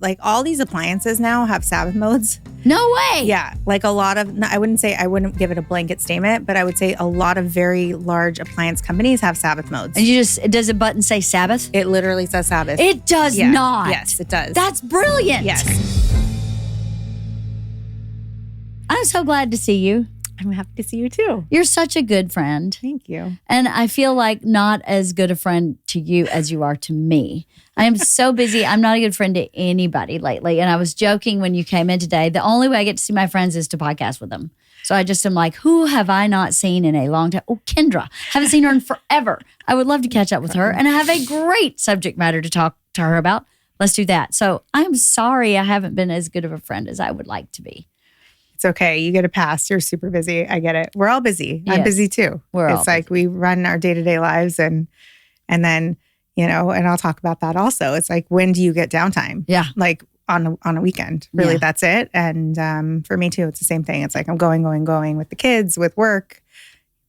like all these appliances now have Sabbath modes. No way. Yeah. Like a lot of, I wouldn't give it a blanket statement, but I would say a lot of very large appliance companies have Sabbath modes. And does a button say Sabbath? It literally says Sabbath. It does not. Yes, it does. That's brilliant. Yes. I'm so glad to see you. I'm happy to see you too. You're such a good friend. Thank you. And I feel like not as good a friend to you as you are to me. I am so busy. I'm not a good friend to anybody lately. And I was joking when you came in today. The only way I get to see my friends is to podcast with them. So I just am like, who have I not seen in a long time? Oh, Kendra. Haven't seen her in forever. I would love to catch up with her. And I have a great subject matter to talk to her about. Let's do that. So I'm sorry I haven't been as good of a friend as I would like to be. It's okay. You get a pass. You're super busy. I get it. We're all busy. Yes. I'm busy too. It's like we run our day-to-day lives and then, and I'll talk about that also. It's like, when do you get downtime? Yeah. Like on a weekend. Really, that's it. And for me too, it's the same thing. It's like I'm going with the kids, with work,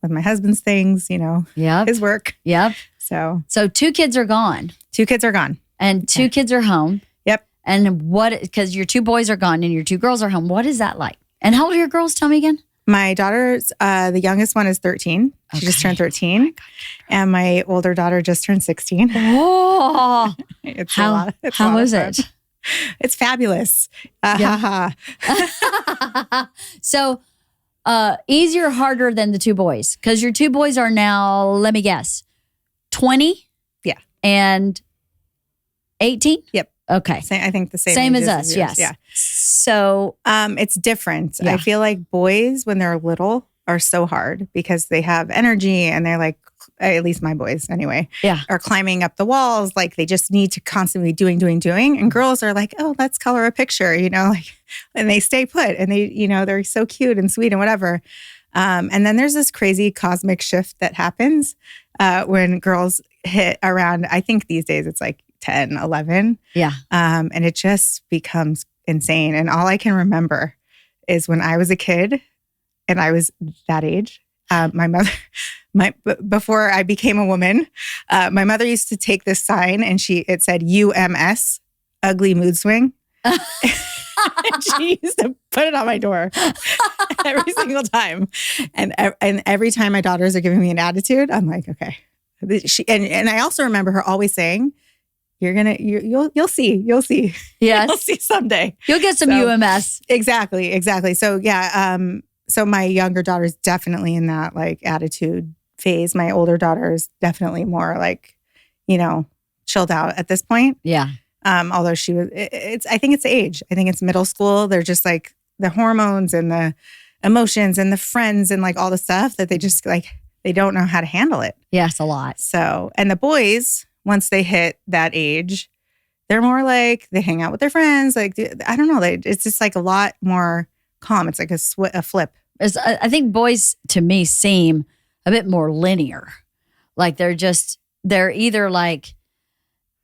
with my husband's things, his work. Yep. So 2 kids are gone. 2 kids are gone. And 2 kids are home. Yep. And because your 2 boys are gone and your 2 girls are home. What is that like? And how old are your girls? Tell me again. My daughter's, the youngest one is 13. She just turned 13. And my older daughter just turned 16. Oh, it's how, a lot. How is it? It's fabulous. So, easier or harder than the 2 boys? Because your 2 boys are now, let me guess, 20? Yeah. And 18? Yep. Okay. I think the same as ages us. yours. Yes. Yeah. So it's different. Yeah. I feel like boys, when they're little, are so hard because they have energy and they're like, at least my boys anyway, are climbing up the walls. Like they just need to constantly doing. And girls are like, oh, let's color a picture, and they stay put and they, they're so cute and sweet and whatever. And then there's this crazy cosmic shift that happens when girls hit around, I think these days it's like 10, 11. Yeah. And it just becomes insane. And all I can remember is when I was a kid and I was that age, my mother, before I became a woman, my mother used to take this sign and it said UMS, ugly mood swing. And she used to put it on my door every single time. And every time my daughters are giving me an attitude, I'm like, okay. And I also remember her always saying, you'll see. Yes. You'll see someday. You'll get some UMS. Exactly. So yeah. So my younger daughter's definitely in that like attitude phase. My older daughter is definitely more like, chilled out at this point. Yeah. Although I think it's age. I think it's middle school. They're just like the hormones and the emotions and the friends and like all the stuff that they just like, they don't know how to handle it. Yes, a lot. So, and the boys, once they hit that age, they're more like, they hang out with their friends. Like, I don't know. It's just like a lot more calm. It's like a flip. I think boys to me seem a bit more linear. Like they're either like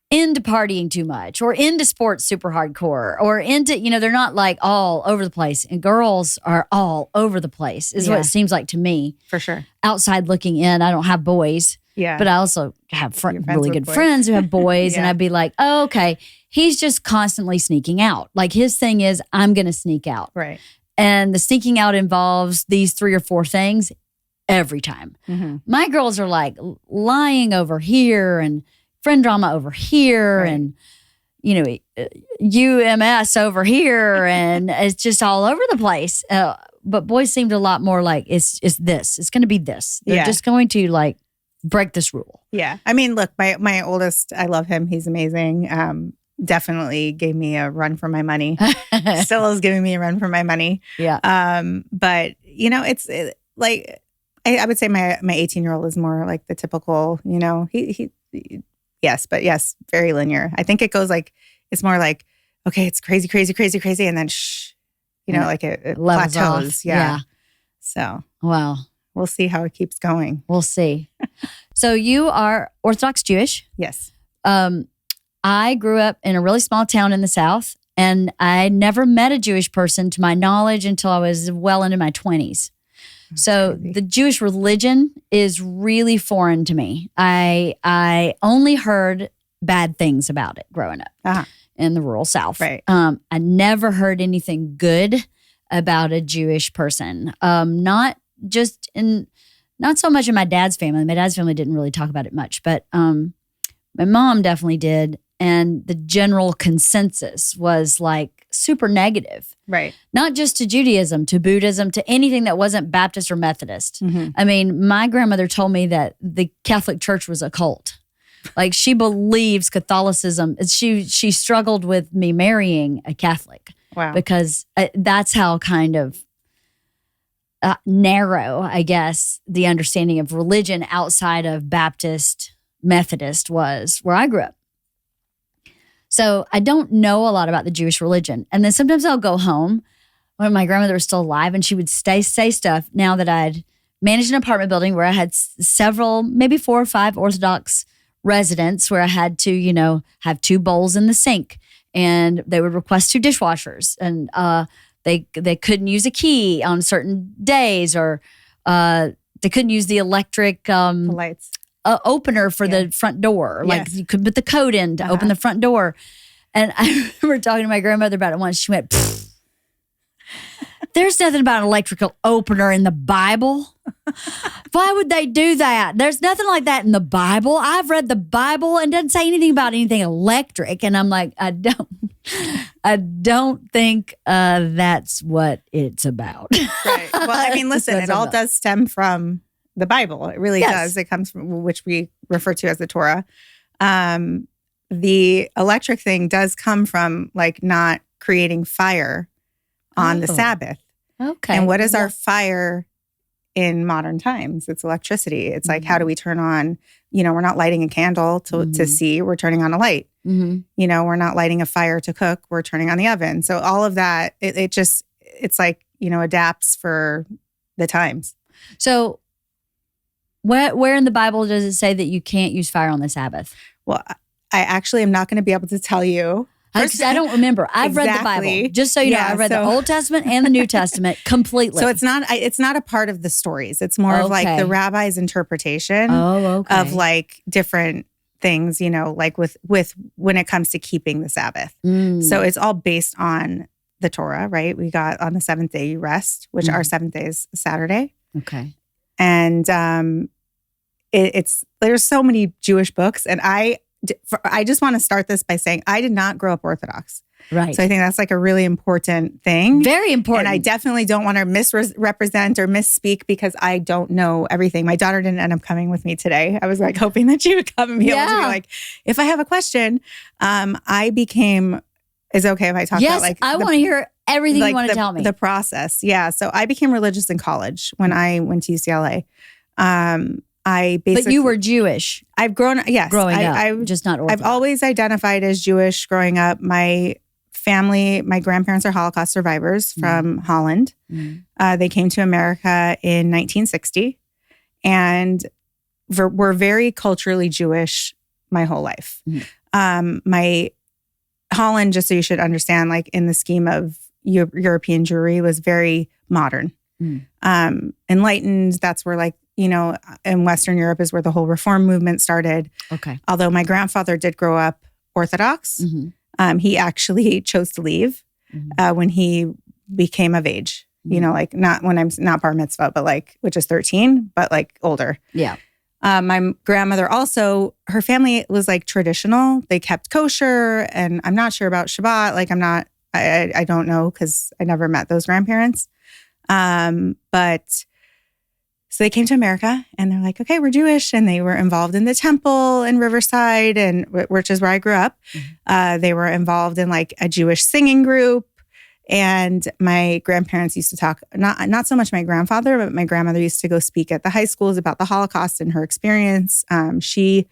into partying too much or into sports super hardcore or into, they're not like all over the place. And girls are all over the place is what it seems like to me. For sure. Outside looking in, I don't have boys. Yeah. But I also have really good friends who have boys. And I'd be like, oh, okay, he's just constantly sneaking out. Like his thing is, I'm going to sneak out. Right. And the sneaking out involves these 3 or 4 things every time. Mm-hmm. My girls are like lying over here and friend drama over here and, UMS over here. And it's just all over the place. But boys seemed a lot more like it's this. It's going to be this. They're just going to like break this rule. Yeah. I mean, look, my oldest, I love him. He's amazing. Definitely gave me a run for my money. Still is giving me a run for my money. Yeah. But it's like, I would say my 18-year-old is more like the typical, he yes, very linear. I think it goes like, it's more like, okay, it's crazy. And then like it plateaus. Off. Yeah. So, wow. We'll see how it keeps going. We'll see. So you are Orthodox Jewish. Yes. I grew up in a really small town in the South, and I never met a Jewish person to my knowledge until I was well into my 20s. So the Jewish religion is really foreign to me. I only heard bad things about it growing up. Uh-huh. in the rural South. Right. I never heard anything good about a Jewish person. Not so much in my dad's family. My dad's family didn't really talk about it much, but my mom definitely did. And the general consensus was like super negative. Right. Not just to Judaism, to Buddhism, to anything that wasn't Baptist or Methodist. Mm-hmm. I mean, my grandmother told me that the Catholic Church was a cult. Like she believes Catholicism. She struggled with me marrying a Catholic. Wow. Because that's how kind of narrow, I guess, the understanding of religion outside of Baptist, Methodist was where I grew up. So I don't know a lot about the Jewish religion. And then sometimes I'll go home when my grandmother was still alive and she would say stuff now that I'd managed an apartment building where I had several, maybe 4 or 5 Orthodox residents where I had to, have 2 bowls in the sink and they would request 2 dishwashers and they couldn't use a key on certain days or they couldn't use the electric lights. Opener for the front door. Like you could put the code in to open the front door. And I remember talking to my grandmother about it once. She went, there's nothing about an electrical opener in the Bible. Why would they do that? There's nothing like that in the Bible. I've read the Bible and it doesn't say anything about anything electric. And I'm like, I don't think that's what it's about. Right. Well, I mean, listen, it all does stem from the Bible. It really does. It comes from, which we refer to as the Torah. The electric thing does come from like not creating fire on the Sabbath. Okay. And what is our fire in modern times? It's electricity. It's like, how do we turn on, we're not lighting a candle to see, we're turning on a light. Mm-hmm. We're not lighting a fire to cook, we're turning on the oven. So all of that, it's like, adapts for the times. So where in the Bible does it say that you can't use fire on the Sabbath? Well, I actually am not going to be able to tell you. I don't remember. I've read the Bible. Just so you know, I've read the Old Testament and the New Testament completely. So it's not a part of the stories. It's more of like the rabbi's interpretation of like different things, like with when it comes to keeping the Sabbath. So it's all based on the Torah, right? We got on the 7th day you rest, which our 7th day is Saturday. Okay. And there's so many Jewish books, and I just want to start this by saying I did not grow up Orthodox. Right. So I think that's like a really important thing. Very important. And I definitely don't want to misrepresent or misspeak because I don't know everything. My daughter didn't end up coming with me today. I was like hoping that she would come and be able to be like, if I have a question, is it okay if I talk about like I want to hear everything you want to tell me. The process. Yeah. So I became religious in college when I went to UCLA. But you were Jewish. I've grown, yes. Growing up, just not Orthodox. I've always identified as Jewish growing up. My family, my grandparents are Holocaust survivors from Holland. They came to America in 1960 and were very culturally Jewish my whole life. My Holland, just so you should understand, like in the scheme of European Jewry, was very modern. Enlightened, that's where like, in Western Europe is where the whole Reform movement started. Okay. Although my grandfather did grow up Orthodox, he actually chose to leave when he became of age. Like not when I'm not bar mitzvah, but like, which is 13, but like older. Yeah. My grandmother also, her family was like traditional. They kept kosher, and I'm not sure about Shabbat. Like I don't know because I never met those grandparents. But so they came to America and they're like, okay, we're Jewish. And they were involved in the temple in Riverside, which is where I grew up. They were involved in like a Jewish singing group. And my grandparents used to talk, not so much my grandfather, but my grandmother used to go speak at the high schools about the Holocaust and her experience. She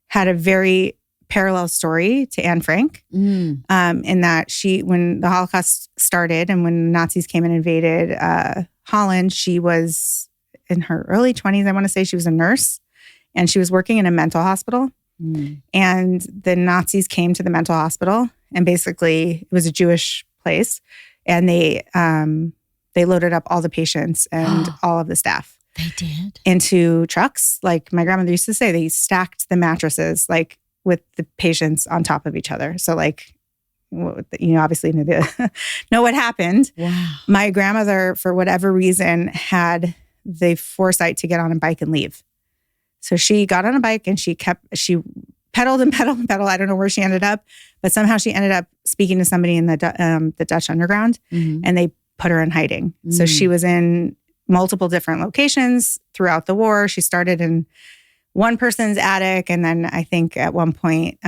had a very parallel story to Anne Frank in that when the Holocaust started and when Nazis came and invaded Holland, she was in her early 20s. I want to say she was a nurse and she was working in a mental hospital. And the Nazis came to the mental hospital and basically it was a Jewish place. And they loaded up all the patients and all of the staff. They did? Into trucks. Like my grandmother used to say, they stacked the mattresses like with the patients on top of each other. So like obviously know what happened. Wow. My grandmother, for whatever reason, had the foresight to get on a bike and leave. So she got on a bike and she pedaled and pedaled and pedaled. I don't know where she ended up, but somehow she ended up speaking to somebody in the Dutch underground, and they put her in hiding. So she was in multiple different locations throughout the war. She started in one person's attic, and then I think at one point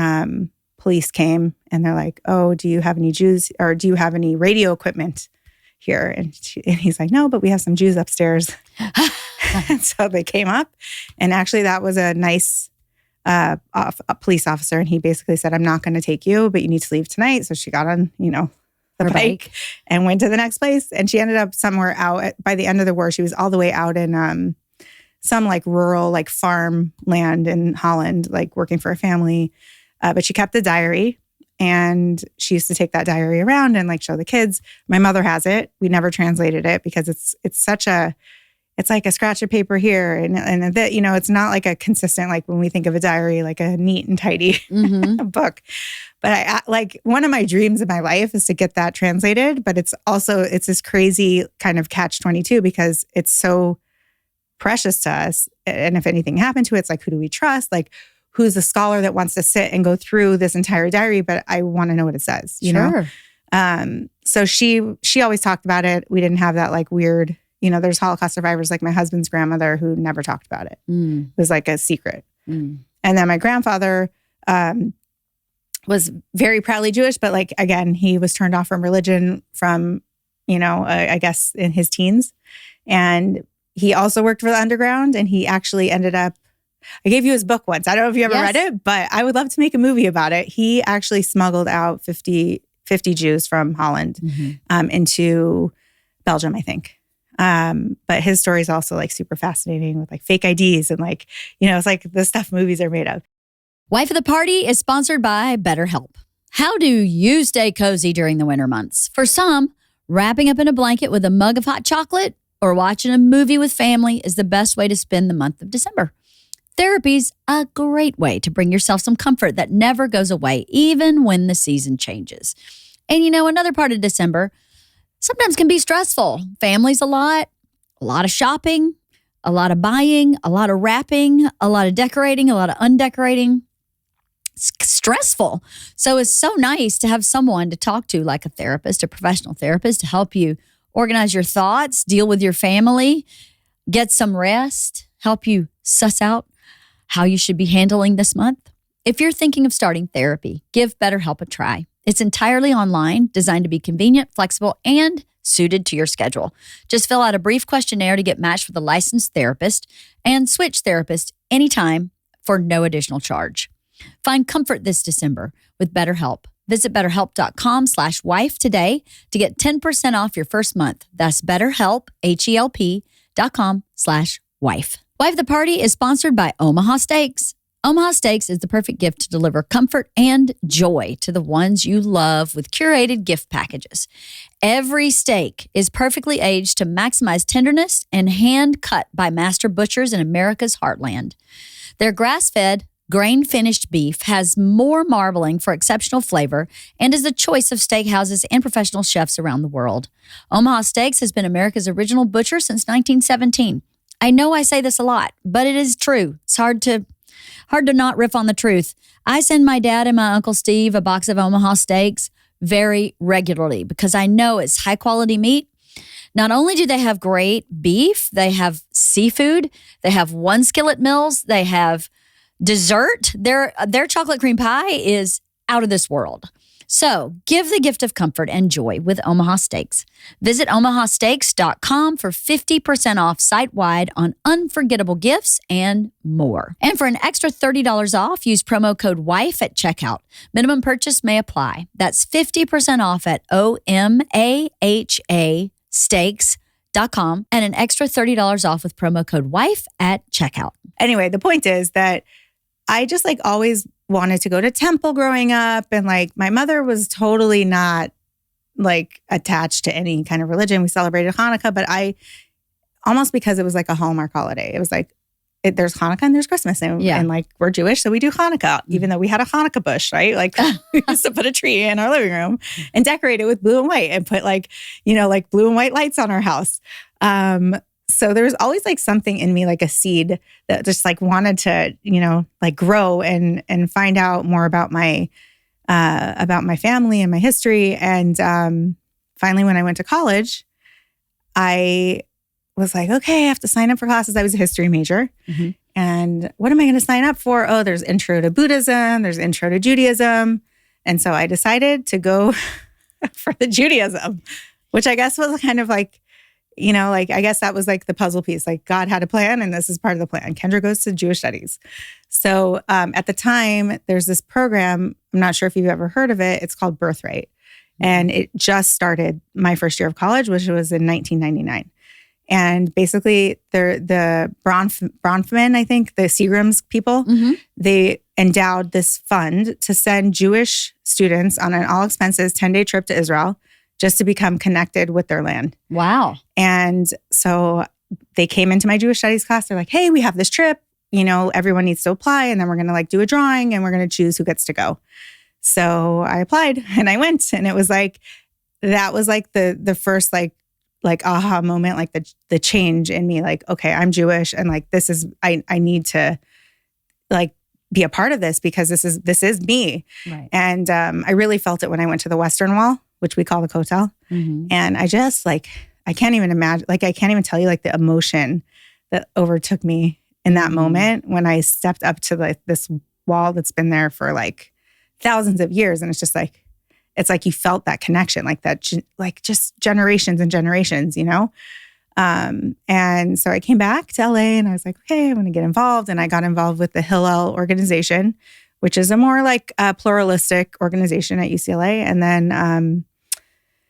police came and they're like, "Oh, do you have any Jews, or do you have any radio equipment here?" And he's like, "No, but we have some Jews upstairs." And so they came up, and actually that was a nice a police officer, and he basically said, "I'm not going to take you, but you need to leave tonight." So she got on, the bike and went to the next place, and she ended up somewhere out. By the end of the war, she was all the way out in some like rural like farm land in Holland, like working for a family. But she kept the diary, and she used to take that diary around and like show the kids. My mother has it. We never translated it because it's like a scratch of paper here, and it's not like a consistent, like when we think of a diary, like a neat and tidy book. But I like, one of my dreams in my life is to get that translated. But it's this crazy kind of catch-22 because it's so precious to us. And if anything happened to it, it's like, who do we trust? Like, who's the scholar that wants to sit and go through this entire diary? But I want to know what it says, you know? So she always talked about it. We didn't have that like weird, there's Holocaust survivors like my husband's grandmother who never talked about it. It was like a secret. And then my grandfather was very proudly Jewish, but like, again, he was turned off from religion from, I guess in his teens. And he also worked for the underground, and he actually ended up, I gave you his book once. I don't know if you ever read it, but I would love to make a movie about it. He actually smuggled out 50 Jews from Holland into Belgium, I think. But his story is also like super fascinating with like fake IDs and like, it's like the stuff movies are made of. Wife of the Party is sponsored by BetterHelp. How do you stay cozy during the winter months? For some, wrapping up in a blanket with a mug of hot chocolate or watching a movie with family is the best way to spend the month of December. Therapy's a great way to bring yourself some comfort that never goes away, even when the season changes. And another part of December sometimes can be stressful. Family's a lot of shopping, a lot of buying, a lot of wrapping, a lot of decorating, a lot of undecorating. It's stressful. So it's so nice to have someone to talk to, like a therapist, a professional therapist, to help you organize your thoughts, deal with your family, get some rest, help you suss out how you should be handling this month. If you're thinking of starting therapy, give BetterHelp a try. It's entirely online, designed to be convenient, flexible, and suited to your schedule. Just fill out a brief questionnaire to get matched with a licensed therapist and switch therapist anytime for no additional charge. Find comfort this December with BetterHelp. Visit BetterHelp.com/wife today to get 10% off your first month. That's BetterHelp, HELP.com/wife. Wife of the Party is sponsored by Omaha Steaks. Omaha Steaks is the perfect gift to deliver comfort and joy to the ones you love with curated gift packages. Every steak is perfectly aged to maximize tenderness and hand-cut by master butchers in America's heartland. Their grass-fed, grain-finished beef has more marbling for exceptional flavor and is the choice of steakhouses and professional chefs around the world. Omaha Steaks has been America's original butcher since 1917. I know I say this a lot, but it is true. It's hard to not riff on the truth. I send my dad and my Uncle Steve a box of Omaha Steaks very regularly because I know it's high-quality meat. Not only do they have great beef, they have seafood, they have one skillet meals, they have dessert. Their chocolate cream pie is out of this world. So give the gift of comfort and joy with Omaha Steaks. Visit omahasteaks.com for 50% off site-wide on unforgettable gifts and more. And for an extra $30 off, use promo code WIFE at checkout. Minimum purchase may apply. That's 50% off at omahasteaks.com and an extra $30 off with promo code WIFE at checkout. Anyway, the point is that I just like always wanted to go to temple growing up. And like my mother was totally not like attached to any kind of religion. We celebrated Hanukkah, but I almost because it was like a Hallmark holiday. It was like there's Hanukkah and there's Christmas. And like, we're Jewish, so we do Hanukkah, even though we had a Hanukkah bush, right? Like we used to put a tree in our living room and decorate it with blue and white and put like, like blue and white lights on our house. So there was always like something in me, like a seed that just like wanted to, like grow and find out more about my family and my history. And finally, when I went to college, I was like, okay, I have to sign up for classes. I was a history major. Mm-hmm. And what am I going to sign up for? Oh, there's intro to Buddhism. There's intro to Judaism. And so I decided to go for the Judaism, which I guess was kind of like, I guess that was like the puzzle piece. Like God had a plan and this is part of the plan. Kendra goes to Jewish studies. So at the time, there's this program. I'm not sure if you've ever heard of it. It's called Birthright. And it just started my first year of college, which was in 1999. And basically, the Bronfman, I think, the Seagrams people, they endowed this fund to send Jewish students on an all-expenses 10-day trip to Israel just to become connected with their land. Wow. And so they came into my Jewish studies class. They're like, hey, we have this trip. Everyone needs to apply. And then we're going to like do a drawing and we're going to choose who gets to go. So I applied and I went. And it was like, that was like the first like aha moment, like the change in me, like, okay, I'm Jewish and like this is I need to like be a part of this because this is me. Right. And I really felt it when I went to the Western Wall, which we call the Kotel. Mm-hmm. And I just like I can't even imagine, like I can't even tell you like the emotion that overtook me in that moment when I stepped up to like this wall that's been there for like thousands of years, and it's just like it's like you felt that connection, like that, like just generations and generations, And so I came back to LA and I was like, okay, I'm going to get involved. And I got involved with the Hillel organization, which is a more like pluralistic organization at UCLA. And then,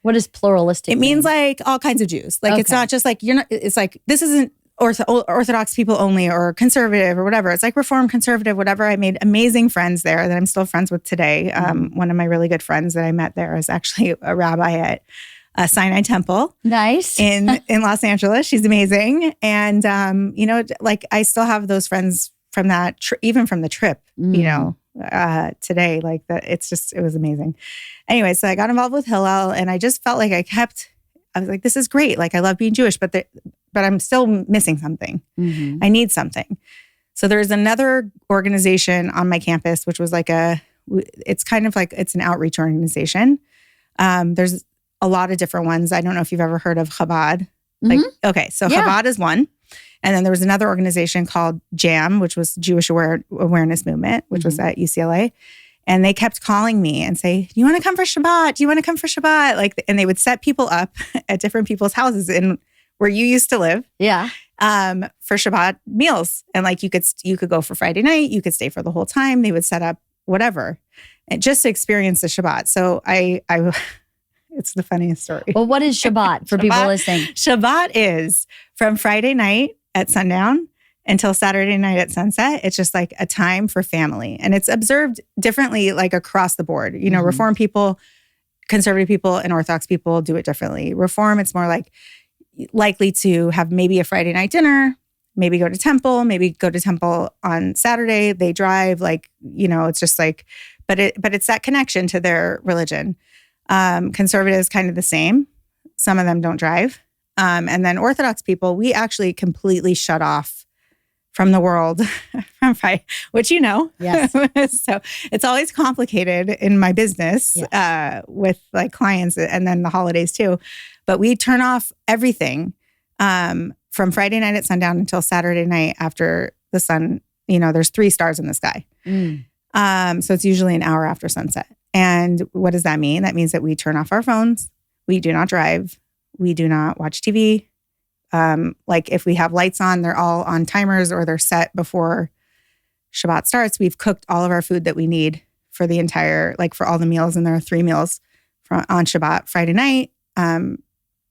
what is pluralistic? It means like all kinds of Jews. Like It's not just like, it's like, this isn't Orthodox people only or conservative or whatever. It's like Reform, conservative, whatever. I made amazing friends there that I'm still friends with today. One of my really good friends that I met there is actually a rabbi at Sinai Temple. Nice. in Los Angeles. She's amazing. And, like I still have those friends from that, even from the trip, today. Like that, it was amazing. Anyway, so I got involved with Hillel and I just felt like I was like, this is great. Like I love being Jewish, but I'm still missing something. Mm-hmm. I need something. So there's another organization on my campus, which was like it's kind of like, it's an outreach organization. There's a lot of different ones. I don't know if you've ever heard of Chabad. Mm-hmm. So Chabad is one. And then there was another organization called JAM, which was Jewish Awareness Movement, which was at UCLA. And they kept calling me and say, do you want to come for Shabbat? Do you want to come for Shabbat? Like, and they would set people up at different people's houses in where you used to live. Yeah. For Shabbat meals. And like you could go for Friday night, you could stay for the whole time. They would set up whatever. And just to experience the Shabbat. So I it's the funniest story. Well, what is Shabbat for people listening? Shabbat is from Friday night at sundown until Saturday night at sunset. It's just like a time for family. And it's observed differently, like across the board. Reform people, conservative people, and Orthodox people do it differently. Reform, it's more like likely to have maybe a Friday night dinner, maybe go to temple on Saturday. They drive, like, it's just like, but it's that connection to their religion. Conservatives kind of the same. Some of them don't drive. And then Orthodox people, we actually completely shut off from the world, from Friday, which Yes. So it's always complicated in my business with like clients and then the holidays too. But we turn off everything from Friday night at sundown until Saturday night after the sun, there's 3 stars in the sky. So it's usually an hour after sunset. And what does that mean? That means that we turn off our phones. We do not drive. We do not watch TV. Like if we have lights on, they're all on timers or they're set before Shabbat starts. We've cooked all of our food that we need for the entire, like for all the meals. And there are 3 meals on Shabbat Friday night,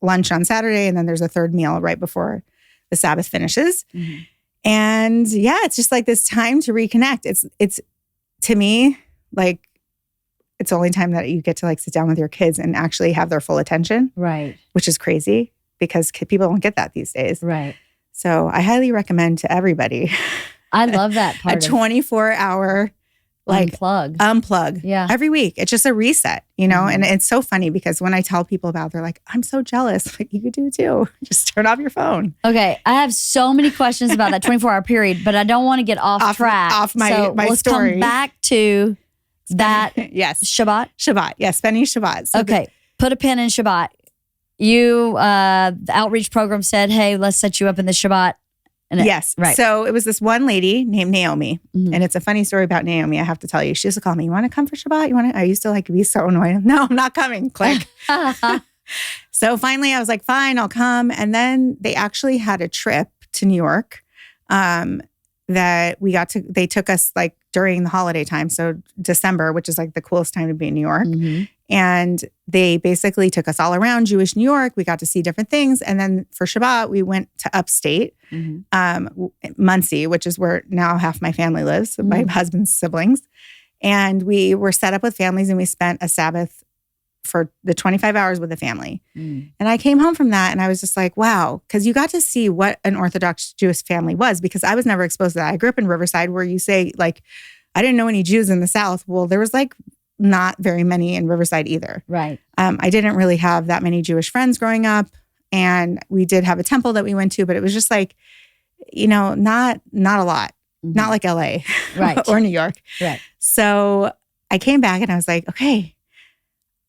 lunch on Saturday, and then there's a 3rd meal right before the Sabbath finishes. Mm-hmm. And it's just like this time to reconnect. It's to me, like, it's the only time that you get to like sit down with your kids and actually have their full attention. Right. Which is crazy because people don't get that these days. Right. So I highly recommend to everybody I love that a part. 24-hour unplug every week. It's just a reset, and it's so funny because when I tell people about it, they're like, I'm so jealous. Like, you could do it too. Just turn off your phone. Okay. I have so many questions about that 24-hour period, but I don't want to get off track. Off my let's story. Come back to that. Yes. Shabbat. Yes. Spending Shabbat. So okay. Put a pin in Shabbat. You, the outreach program said, hey, let's set you up in the Shabbat. Yes. Right. So it was this one lady named Naomi. And it's a funny story about Naomi. I have to tell you. She used to call me, you want to come for Shabbat? I used to be so annoyed. No, I'm not coming. Click. So finally I was like, fine, I'll come. And then they actually had a trip to New York that they took us like during the holiday time. So December, which is like the coolest time to be in New York. And they basically took us all around Jewish New York. We got to see different things. And then for Shabbat, we went to upstate, Muncie, which is where now half my family lives, my husband's siblings. And we were set up with families and we spent a Sabbath for the 25 hours with the family. And I came home from that and I was just like, wow, because you got to see what an Orthodox Jewish family was, because I was never exposed to that. I grew up in Riverside where you say like, I didn't know any Jews in the South. Well, there was like not very many in Riverside either. Right. I didn't really have that many Jewish friends growing up. And we did have a temple that we went to, but it was just like, not a lot, not like LA right. or New York. Right. So I came back and I was like, okay,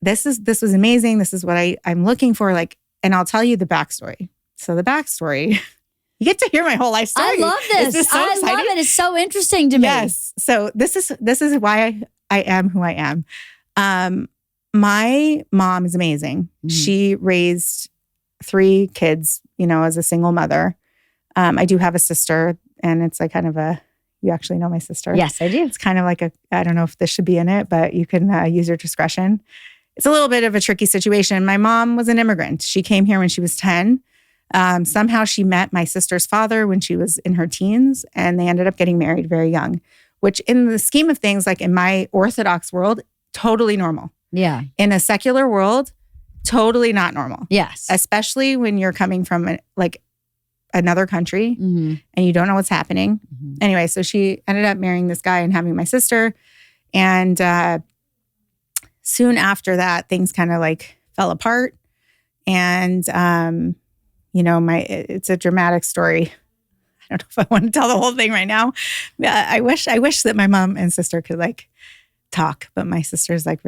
this was amazing. This is what I'm looking for. Like, and I'll tell you the backstory. So the backstory, you get to hear my whole life story. I love this. So I love it. It's so interesting to me. Yes. So this is why I am who I am. My mom is amazing. She raised 3 kids, as a single mother. I do have a sister, and it's like kind of you actually know my sister. Yes, I do. It's kind of like I don't know if this should be in it, but you can use your discretion. It's a little bit of a tricky situation. My mom was an immigrant. She came here when she was 10. Somehow she met my sister's father when she was in her teens, and they ended up getting married very young, which in the scheme of things, like in my Orthodox world, totally normal. Yeah. In a secular world, totally not normal. Yes. Especially when you're coming from another country and you don't know what's happening. Anyway, so she ended up marrying this guy and having my sister. And soon after that, things kind of like fell apart. And, it's a dramatic story. I don't know if I want to tell the whole thing right now. I wish that my mom and sister could like talk, but my sister's like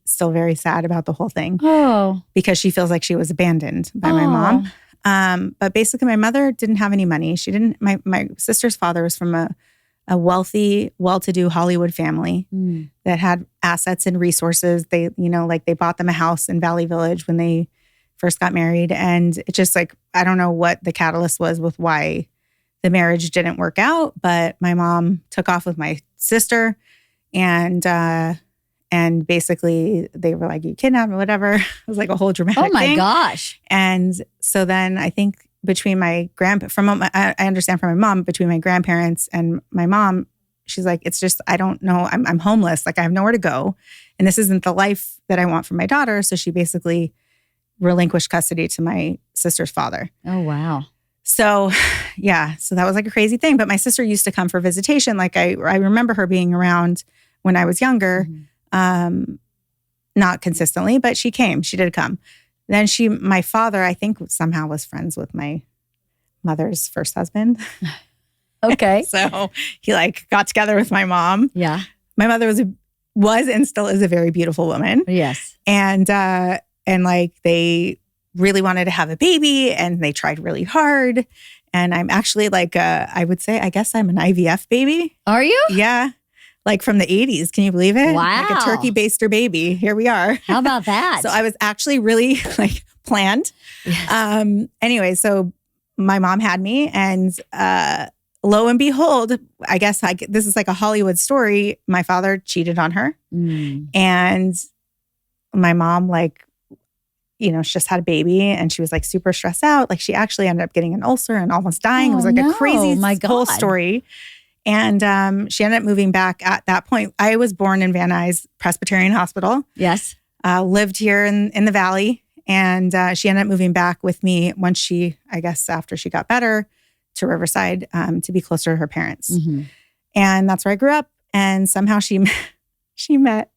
still very sad about the whole thing. Oh. Because she feels like she was abandoned by my mom. But basically my mother didn't have any money. My sister's father was from a wealthy, well-to-do Hollywood family that had assets and resources. They, they bought them a house in Valley Village when they first got married. And it just like, I don't know what the catalyst was with why the marriage didn't work out, but my mom took off with my sister and basically they were like, you kidnapped or whatever. It was like a whole dramatic thing. Oh my gosh. And so then I think between I understand from my mom, between my grandparents and my mom, she's like, it's just, I don't know. I'm homeless. Like I have nowhere to go. And this isn't the life that I want for my daughter. So she basically relinquished custody to my sister's father. Oh, wow. So, yeah. So that was like a crazy thing. But my sister used to come for visitation. Like I remember her being around when I was younger, not consistently, but she came. She did come. Then my father, I think somehow was friends with my mother's first husband. Okay. So he like got together with my mom. Yeah. My mother was and still is a very beautiful woman. Yes. And like they really wanted to have a baby and they tried really hard. And I'm actually like, I would say, I guess I'm an IVF baby. Are you? Yeah. Like from the 80s. Can you believe it? Wow. Like a turkey baster baby. Here we are. How about that? So I was actually really like planned. Yes. Anyway, so my mom had me and lo and behold, I guess this is like a Hollywood story. My father cheated on her and my mom she just had a baby and she was like super stressed out. Like she actually ended up getting an ulcer and almost dying. It was like a crazy whole story. And she ended up moving back at that point. I was born in Van Nuys Presbyterian Hospital. Yes. Lived here in the Valley. And she ended up moving back with me once after she got better to Riverside to be closer to her parents. Mm-hmm. And that's where I grew up. And somehow she met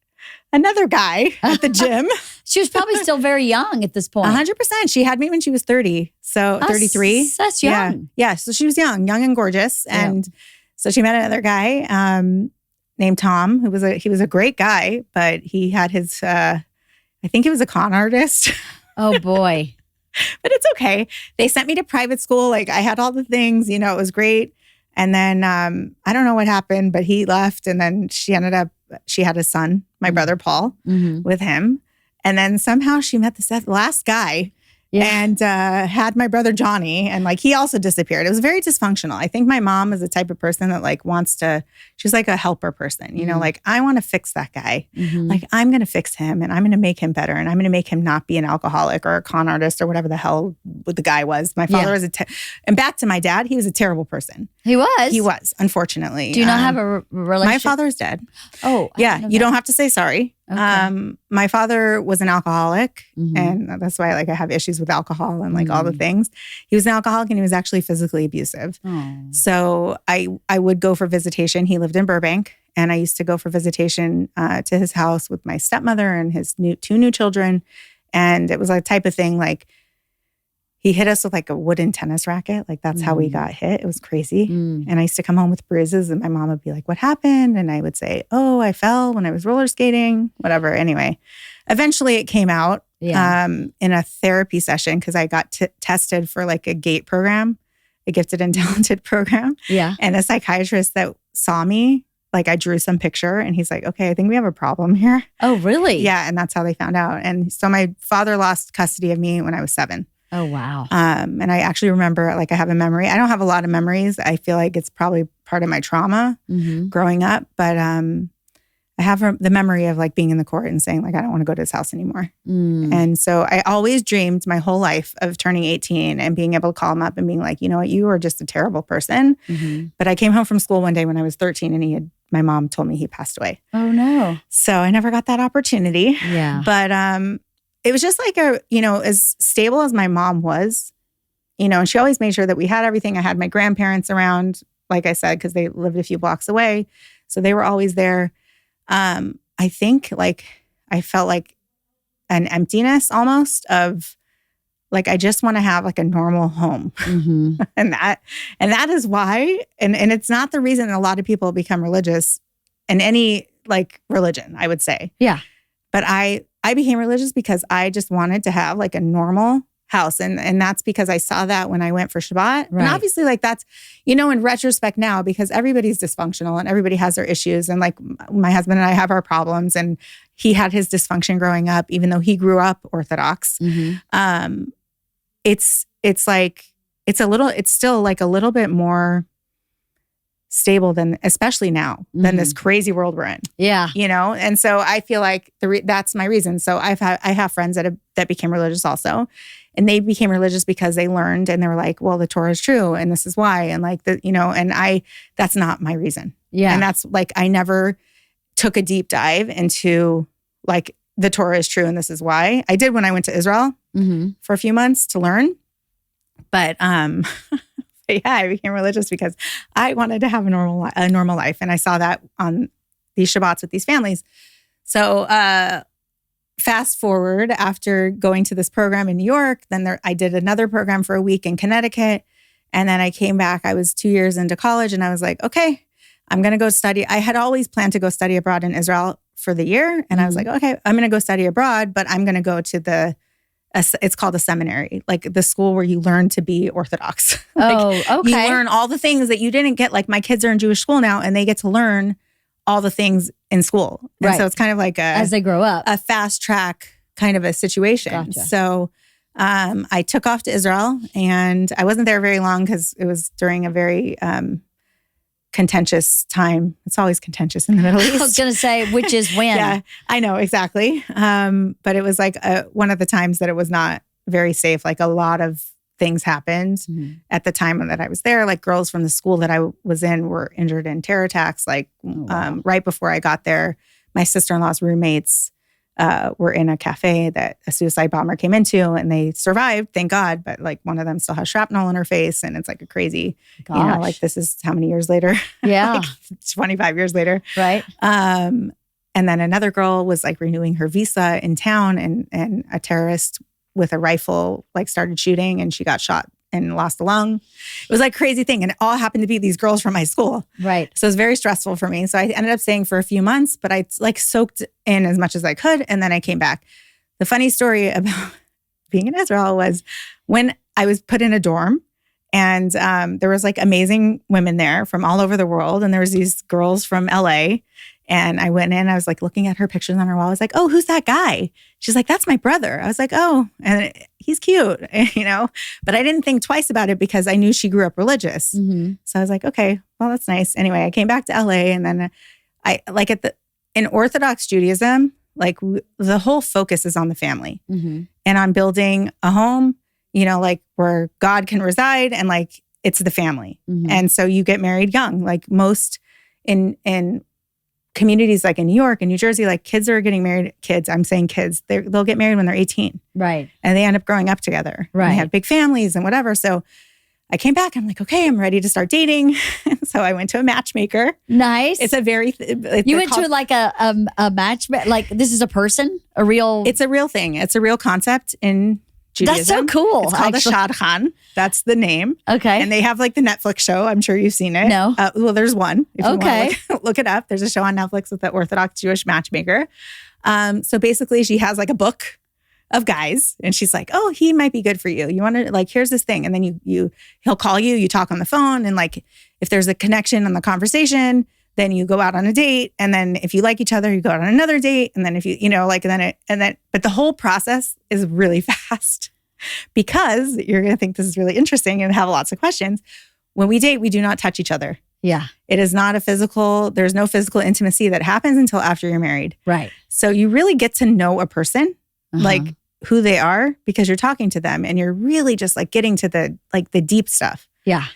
another guy at the gym. She was probably still very young at this point. 100%. She had me when she was 30. So 33. That's young. Yeah. So she was young and gorgeous. And so she met another guy named Tom, he was a great guy, but he had his, I think he was a con artist. Oh boy. But it's okay. They sent me to private school. Like I had all the things, it was great. And then I don't know what happened, but he left. And then she had a son, my brother Paul, with him. And then somehow she met the last guy and had my brother Johnny. And like he also disappeared. It was very dysfunctional. I think my mom is the type of person that like she's like a helper person, like I want to fix that guy. Like I'm going to fix him and I'm going to make him better. And I'm going to make him not be an alcoholic or a con artist or whatever the hell the guy was. My father was and back to my dad, he was a terrible person. He was, unfortunately. Do you not have a relationship? My father is dead. Oh, yeah. You don't have to say sorry. Okay. My father was an alcoholic, and that's why like I have issues with alcohol and like all the things. He was an alcoholic and he was actually physically abusive. Oh. So I would go for visitation. He lived in Burbank, and I used to go for visitation to his house with my stepmother and his two new children. And it was a type of thing like he hit us with like a wooden tennis racket. Like that's how we got hit. It was crazy. And I used to come home with bruises and my mom would be like, what happened? And I would say, oh, I fell when I was roller skating, whatever. Anyway, eventually it came out in a therapy session because I got tested for like a GATE program, a gifted and talented program. Yeah. And a psychiatrist that saw me, like I drew some picture and he's like, okay, I think we have a problem here. Oh, really? Yeah. And that's how they found out. And so my father lost custody of me when I was 7. Oh, wow. And I actually remember, like I have a memory. I don't have a lot of memories. I feel like it's probably part of my trauma growing up. But I have the memory of like being in the court and saying like, I don't want to go to his house anymore. And so I always dreamed my whole life of turning 18 and being able to call him up and being like, you know what, you are just a terrible person. But I came home from school one day when I was 13 and my mom told me he passed away. Oh, no. So I never got that opportunity. Yeah. But it was just like as stable as my mom was, and she always made sure that we had everything. I had my grandparents around, like I said, because they lived a few blocks away. So they were always there. I think like I felt like an emptiness almost of like, I just want to have like a normal home. and that is why, and it's not the reason a lot of people become religious in any like religion, I would say. Yeah. But I became religious because I just wanted to have like a normal house. And that's because I saw that when I went for Shabbat. Right. And obviously like that's, in retrospect now, because everybody's dysfunctional and everybody has their issues. And like my husband and I have our problems and he had his dysfunction growing up, even though he grew up Orthodox. It's like, it's still like a little bit more stable than, especially now, than this crazy world we're in. Yeah. And so I feel like that's my reason. So I have friends that became religious also, and they became religious because they learned and they were like, well, the Torah is true and this is why. And like that's not my reason. Yeah. And that's like, I never took a deep dive into like the Torah is true and this is why. I did when I went to Israel for a few months to learn, but yeah, I became religious because I wanted to have a normal life. And I saw that on these Shabbats with these families. So fast forward, after going to this program in New York, then I did another program for a week in Connecticut. And then I came back. I was 2 years into college and I was like, okay, I'm going to go study. I had always planned to go study abroad in Israel for the year. And I was like, okay, I'm going to go study abroad, but I'm going to go to it's called a seminary, like the school where you learn to be Orthodox. Okay. You learn all the things that you didn't get. Like my kids are in Jewish school now and they get to learn all the things in school. And so it's kind of like as they grow up, a fast track kind of a situation. Gotcha. So I took off to Israel and I wasn't there very long because it was during a very contentious time. It's always contentious in the Middle East. I was going to say, which is when. Yeah, I know, exactly. But it was like one of the times that it was not very safe. Like a lot of things happened at the time that I was there. Like girls from the school that I was in were injured in terror attacks. Like right before I got there, my sister-in-law's roommates were in a cafe that a suicide bomber came into, and they survived, thank God. But like one of them still has shrapnel in her face, and it's like a crazy, like this is how many years later? Yeah. Like 25 years later. Right. And then another girl was like renewing her visa in town, and a terrorist with a rifle like started shooting, and she got shot and lost a lung. It was like a crazy thing. And it all happened to be these girls from my school. Right. So it was very stressful for me. So I ended up staying for a few months, but I like soaked in as much as I could. And then I came back. The funny story about being in Israel was when I was put in a dorm, and there was like amazing women there from all over the world. And there was these girls from LA. And I went in, I was like looking at her pictures on her wall. I was like, oh, who's that guy? She's like, that's my brother. I was like, oh, and he's cute, But I didn't think twice about it because I knew she grew up religious. Mm-hmm. So I was like, okay, well, that's nice. Anyway, I came back to LA, and then I like in Orthodox Judaism, like the whole focus is on the family and on building a home, like where God can reside, and like it's the family. And so you get married young, like most in communities like in New York and New Jersey, like kids are getting married. I'm saying kids, they'll get married when they're 18. Right. And they end up growing up together. Right. And they have big families and whatever. So I came back. I'm like, okay, I'm ready to start dating. So I went to a matchmaker. Nice. It's a very... you went to like a match, like this is a person, a real... It's a real thing. It's a real concept in Judaism. That's so cool. It's called a shadchan. That's the name. Okay. And they have like the Netflix show. I'm sure you've seen it. No. Well, there's one. If you okay. want to look it up. There's a show on Netflix with the Orthodox Jewish matchmaker. So basically she has like a book of guys, and she's like, oh, he might be good for you. You want to like, here's this thing. And then he'll call you, you talk on the phone. And like, if there's a connection in the conversation, then you go out on a date. And then if you like each other, you go out on another date. And then if but the whole process is really fast because you're going to think this is really interesting and have lots of questions. When we date, we do not touch each other. Yeah. It is not there's no physical intimacy that happens until after you're married. Right. So you really get to know a person, like who they are, because you're talking to them and you're really just like getting to the deep stuff. Yeah.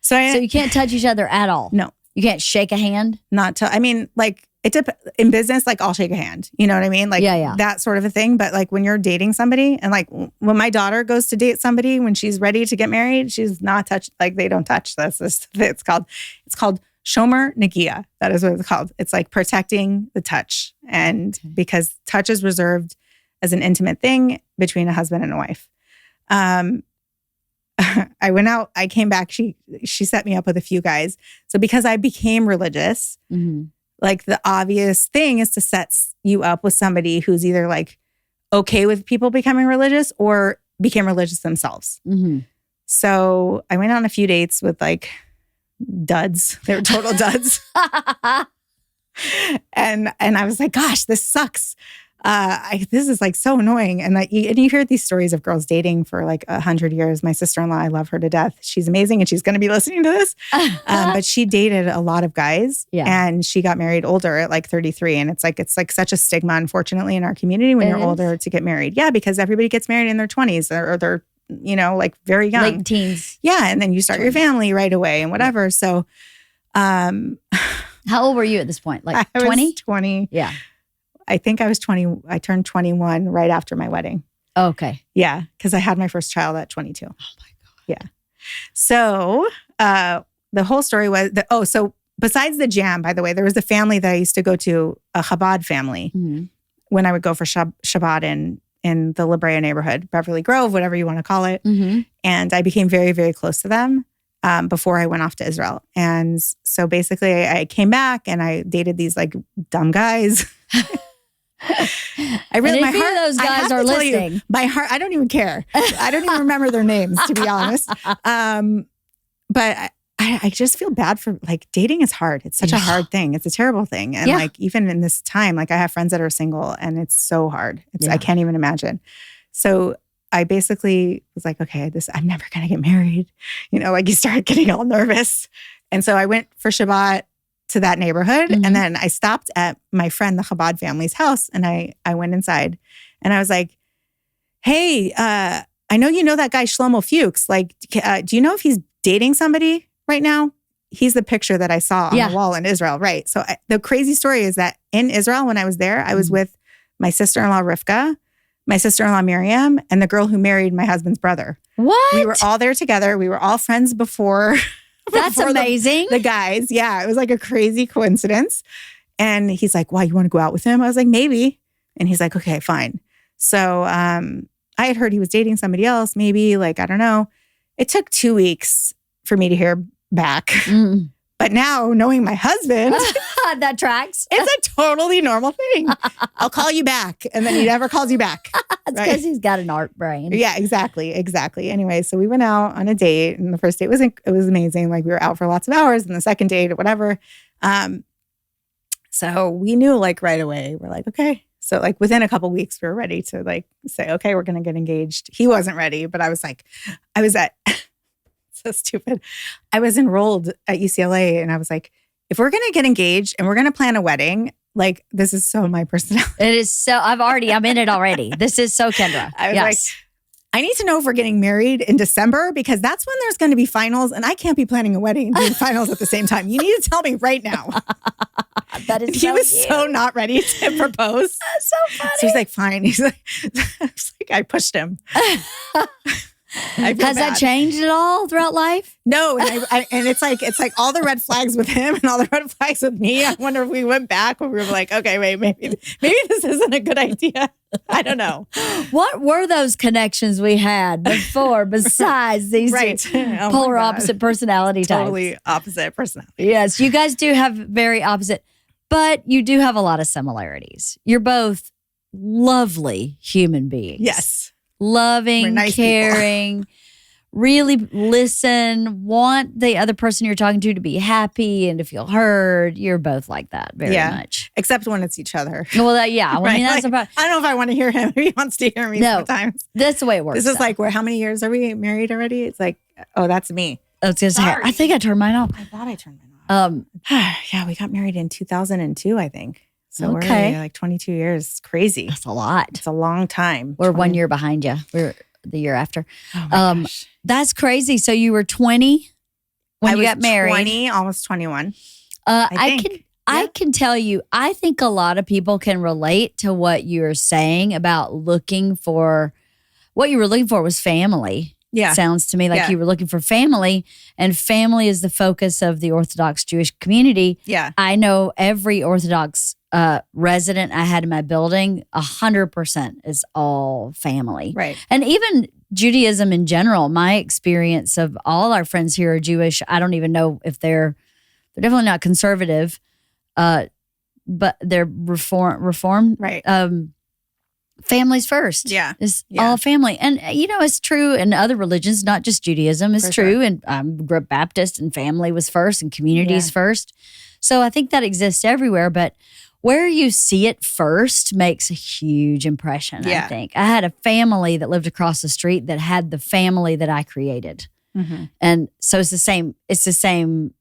So you can't touch each other at all. No. You can't shake a hand? In business, like I'll shake a hand. You know what I mean? Like that sort of a thing. But like when you're dating somebody, and like when my daughter goes to date somebody, when she's ready to get married, she's not touched. Like they don't touch this. It's called Shomer Nagia. That is what it's called. It's like protecting the touch. And because touch is reserved as an intimate thing between a husband and a wife. I went out, I came back, she set me up with a few guys. So because I became religious, like the obvious thing is to set you up with somebody who's either like okay with people becoming religious or became religious themselves. So I went on a few dates with like duds. They were total duds. And I was like, gosh, this sucks. This is like so annoying. And you hear these stories of girls dating for like 100 years. My sister-in-law, I love her to death. She's amazing and she's going to be listening to this. But she dated a lot of guys and she got married older at like 33. And it's like such a stigma, unfortunately, in our community when you're older to get married. Yeah, because everybody gets married in their 20s or they're, like very young. Late teens. Yeah. And then you start your family right away and whatever. So how old were you at this point? Like 20? 20. Yeah. I think I was 20. I turned 21 right after my wedding. Oh, okay. Yeah. Because I had my first child at 22. Oh my God. Yeah. So the whole story was so besides the jam, by the way, there was a family that I used to go to, a Chabad family, when I would go for Shabbat in the La Brea neighborhood, Beverly Grove, whatever you want to call it. And I became very, very close to them before I went off to Israel. And so basically I came back and I dated these like dumb guys. I really, my heart. Those guys are listening. My heart. I don't even care. I don't even remember their names, to be honest. But I just feel bad for like dating is hard. It's such a hard thing. It's a terrible thing. And like even in this time, like I have friends that are single, and it's so hard. I can't even imagine. So I basically was like, okay, I'm never gonna get married. Like you start getting all nervous, and so I went for Shabbat to that neighborhood. And then I stopped at my friend, the Chabad family's house. And I went inside and I was like, hey, I know you know that guy Shlomo Fuchs. Like, do you know if he's dating somebody right now? He's the picture that I saw on the wall in Israel. Right. So the crazy story is that in Israel, when I was there, I was with my sister-in-law Rivka, my sister-in-law Miriam, and the girl who married my husband's brother. What? We were all there together. We were all friends before. That's amazing. The guys. Yeah, it was like a crazy coincidence. And he's like, "Why, you want to go out with him?" I was like, "Maybe." And he's like, "Okay, fine." So I had heard he was dating somebody else, maybe, like, I don't know. It took 2 weeks for me to hear back. But now, knowing my husband, that tracks. It's a totally normal thing. I'll call you back. And then he never calls you back. That's because he's got an art brain. Yeah, exactly. Anyway, so we went out on a date, and the first date was amazing. Like, we were out for lots of hours, and the second date, whatever. So we knew, like, right away, we're like, okay. So, like, within a couple weeks, we were ready to, like, say, okay, we're going to get engaged. He wasn't ready, but I was so stupid. I was enrolled at UCLA, and I was like, if we're going to get engaged and we're going to plan a wedding, like, this is so my personality. It is so, I'm in it already. This is so Kendra. I was like, I need to know if we're getting married in December, because that's when there's going to be finals, and I can't be planning a wedding and doing finals at the same time. You need to tell me right now. That is He was so not ready to propose. That's so funny. So he's like, fine. He's like, I pushed him. Has that changed at all throughout life? No, and it's like all the red flags with him and all the red flags with me. I wonder if we went back when we were like, okay, wait, maybe this isn't a good idea. I don't know. What were those connections we had before besides these polar opposite personality types? Totally opposite personality. Yes, you guys do have very opposite, but you do have a lot of similarities. You're both lovely human beings. Yes. Loving, nice caring, really listen, want the other person you're talking to be happy and to feel heard. You're both like that very much. Except when it's each other. Well, I mean, that's about. I don't know if I want to hear him. He wants to hear me sometimes. That's the way it works. This is like, how many years are we married already? It's like, oh, that's me. I was gonna say, I think I turned mine off. I thought I turned mine off. Yeah, we got married in 2002, I think. So we're like 22 years. It's crazy. That's a lot. It's a long time. We're 1 year behind you. We're the year after. Oh my gosh. That's crazy. So you were 20 when you got married. 20, almost 21. I can tell you, I think a lot of people can relate to what you're saying about looking for. What you were looking for was family. Yeah. Sounds to me like you were looking for family, and family is the focus of the Orthodox Jewish community. Yeah. I know every Orthodox resident I had in my building, 100% is all family. Right. And even Judaism in general, my experience of all our friends here are Jewish. I don't even know if they're definitely not conservative, but they're reformed. Right. Families first. Yeah. It's all family. And, it's true in other religions, not just Judaism. It's true. And I grew up Baptist, and family was first and communities first. So I think that exists everywhere. But where you see it first makes a huge impression, I think. I had a family that lived across the street that had the family that I created. Mm-hmm. And so it's the same,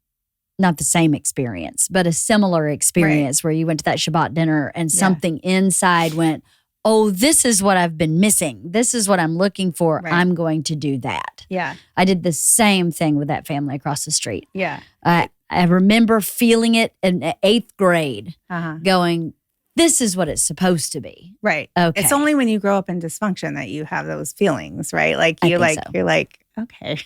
not the same experience, but a similar experience where you went to that Shabbat dinner and something inside went, oh, this is what I've been missing. This is what I'm looking for. Right. I'm going to do that. Yeah. I did the same thing with that family across the street. Yeah. I remember feeling it in 8th grade, going, this is what it's supposed to be. Right. Okay. It's only when you grow up in dysfunction that you have those feelings, right? Like you're like, okay.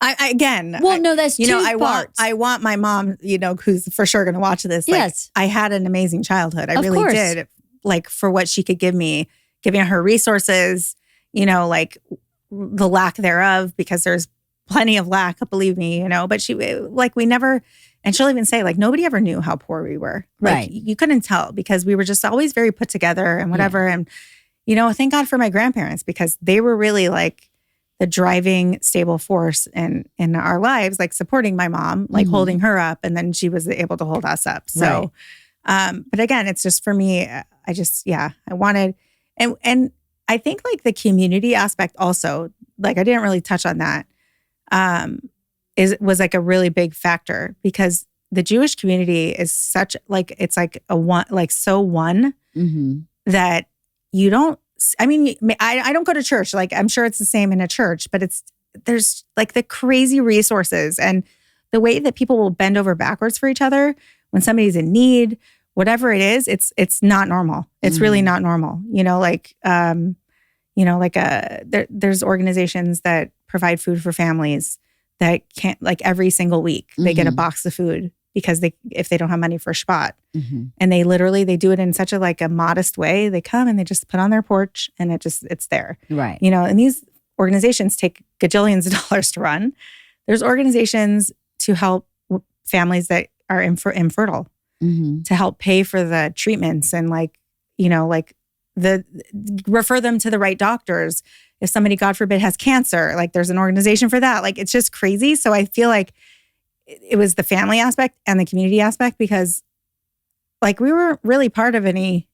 That's two parts. I want my mom, who's for sure going to watch this. Yes. I had an amazing childhood. I really did. Like, for what she could give me, giving her resources, like the lack thereof, because there's plenty of lack, believe me, but we never, and she'll even say, like, nobody ever knew how poor we were. Right. Like, you couldn't tell, because we were just always very put together and whatever. Yeah. And, thank God for my grandparents, because they were really like the driving stable force in our lives, like supporting my mom, like holding her up, and then she was able to hold us up. So, but again, it's just for me, I wanted, and I think like the community aspect also, like I didn't really touch on that, was like a really big factor, because the Jewish community is such like, it's like so one that you don't, I don't go to church. Like, I'm sure it's the same in a church, but there's like the crazy resources and the way that people will bend over backwards for each other when somebody's in need, whatever it is, it's not normal. It's really not normal. There's organizations that provide food for families that can't, like every single week, they get a box of food because if they don't have money for Shabbat. And they do it in such a modest way. They come and they just put on their porch and it's there. Right. And these organizations take gajillions of dollars to run. There's organizations to help families that are infertile, to help pay for the treatments and refer them to the right doctors. If somebody, God forbid, has cancer, there's an organization for that. It's just crazy. So I feel like it was the family aspect and the community aspect, because we weren't really part of any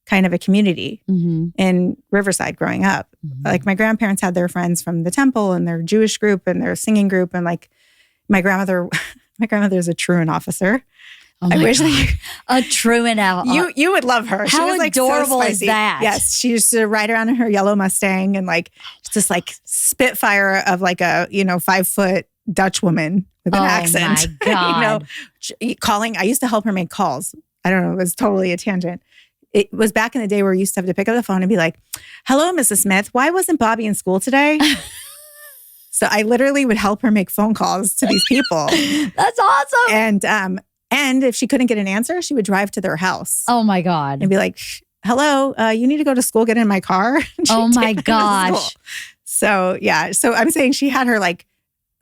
kind of a community in Riverside growing up. My grandparents had their friends from the temple and their Jewish group and their singing group. And my grandmother's a truant officer. Oh I wish a truant out. You would love her. How she was adorable so is that? Yes, she used to ride around in her yellow Mustang and just spitfire of a 5-foot Dutch woman with an accent. Oh my God! Calling. I used to help her make calls. I don't know. It was totally a tangent. It was back in the day where you used to have to pick up the phone and be like, "Hello, Mrs. Smith. Why wasn't Bobby in school today?" So I literally would help her make phone calls to these people. That's awesome. And if she couldn't get an answer, she would drive to their house. Oh my God. And be like, "Hello, you need to go to school, get in my car." Oh my gosh. So yeah. So I'm saying she had her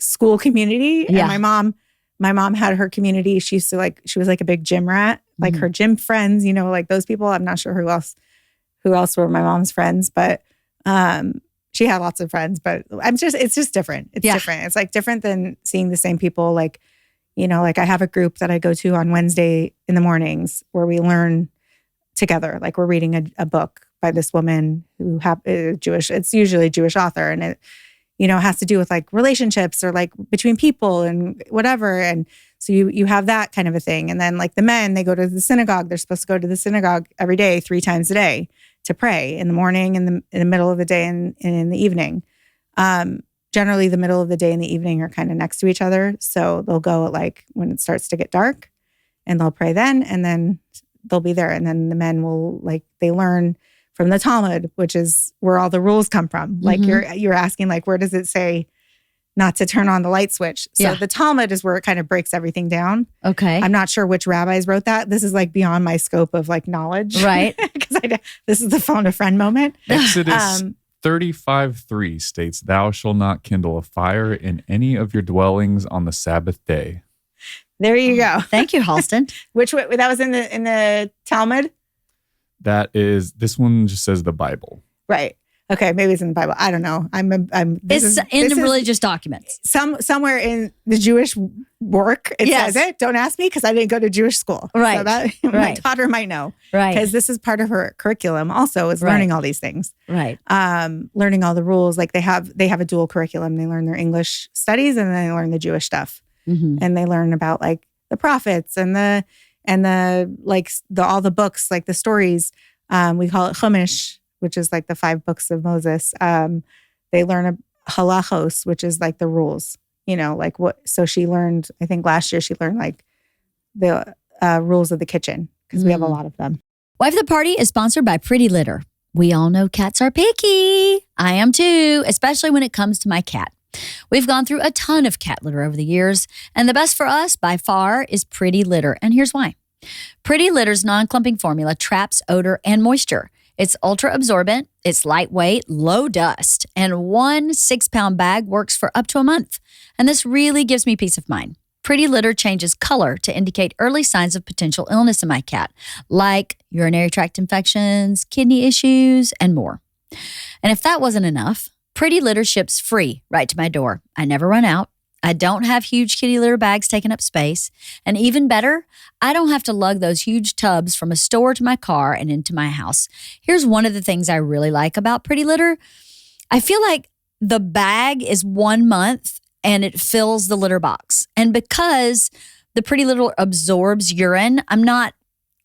school community. Yeah. And my mom had her community. She used to she was a big gym rat, her gym friends, those people. I'm not sure who else were my mom's friends, but she had lots of friends, but it's just different. It's different. It's different than seeing the same people. I have a group that I go to on Wednesday in the mornings where we learn together. We're reading a book by this woman who Jewish. It's usually a Jewish author, and it, has to do with relationships or between people and whatever. And so you have that kind of a thing. And then the men, they go to the synagogue. They're supposed to go to the synagogue every day, 3 times a day, to pray in the morning, in the middle of the day, and in the evening. Generally, the middle of the day and the evening are kind of next to each other. So they'll go at when it starts to get dark, and they'll pray then, and then they'll be there. And then the men will they learn from the Talmud, which is where all the rules come from. You're asking where does it say not to turn on the light switch? So the Talmud is where it kind of breaks everything down. Okay. I'm not sure which rabbis wrote that. This is beyond my scope of knowledge. Right. Because this is the phone a friend moment. Exodus 35:3 states, "Thou shalt not kindle a fire in any of your dwellings on the Sabbath day." There you go. Thank you, Halston. Which that was in the Talmud? This one just says the Bible. Right. Okay, maybe it's in the Bible. I don't know. It's in the religious documents. Somewhere in the Jewish work, it says it. Don't ask me because I didn't go to Jewish school. Right. So my daughter might know. Right. Because this is part of her curriculum also, is learning all these things. Right. Learning all the rules. They have a dual curriculum. They learn their English studies and then they learn the Jewish stuff. And they learn about the prophets and all the books, the stories. We call it Chumash, which is the 5 books of Moses. They learn halachos, which is the rules, what. So she learned, I think last year she learned the rules of the kitchen, because we have a lot of them. Wife of the Party is sponsored by Pretty Litter. We all know cats are picky. I am too, especially when it comes to my cat. We've gone through a ton of cat litter over the years, and the best for us by far is Pretty Litter. And here's why. Pretty Litter's non-clumping formula traps odor and moisture. It's ultra absorbent, it's lightweight, low dust, and 1 6-pound bag works for up to a month. And this really gives me peace of mind. Pretty Litter changes color to indicate early signs of potential illness in my cat, like urinary tract infections, kidney issues, and more. And if that wasn't enough, Pretty Litter ships free right to my door. I never run out. I don't have huge kitty litter bags taking up space. And even better, I don't have to lug those huge tubs from a store to my car and into my house. Here's one of the things I really like about Pretty Litter. I feel like the bag is 1 month and it fills the litter box. And because the Pretty Litter absorbs urine, I'm not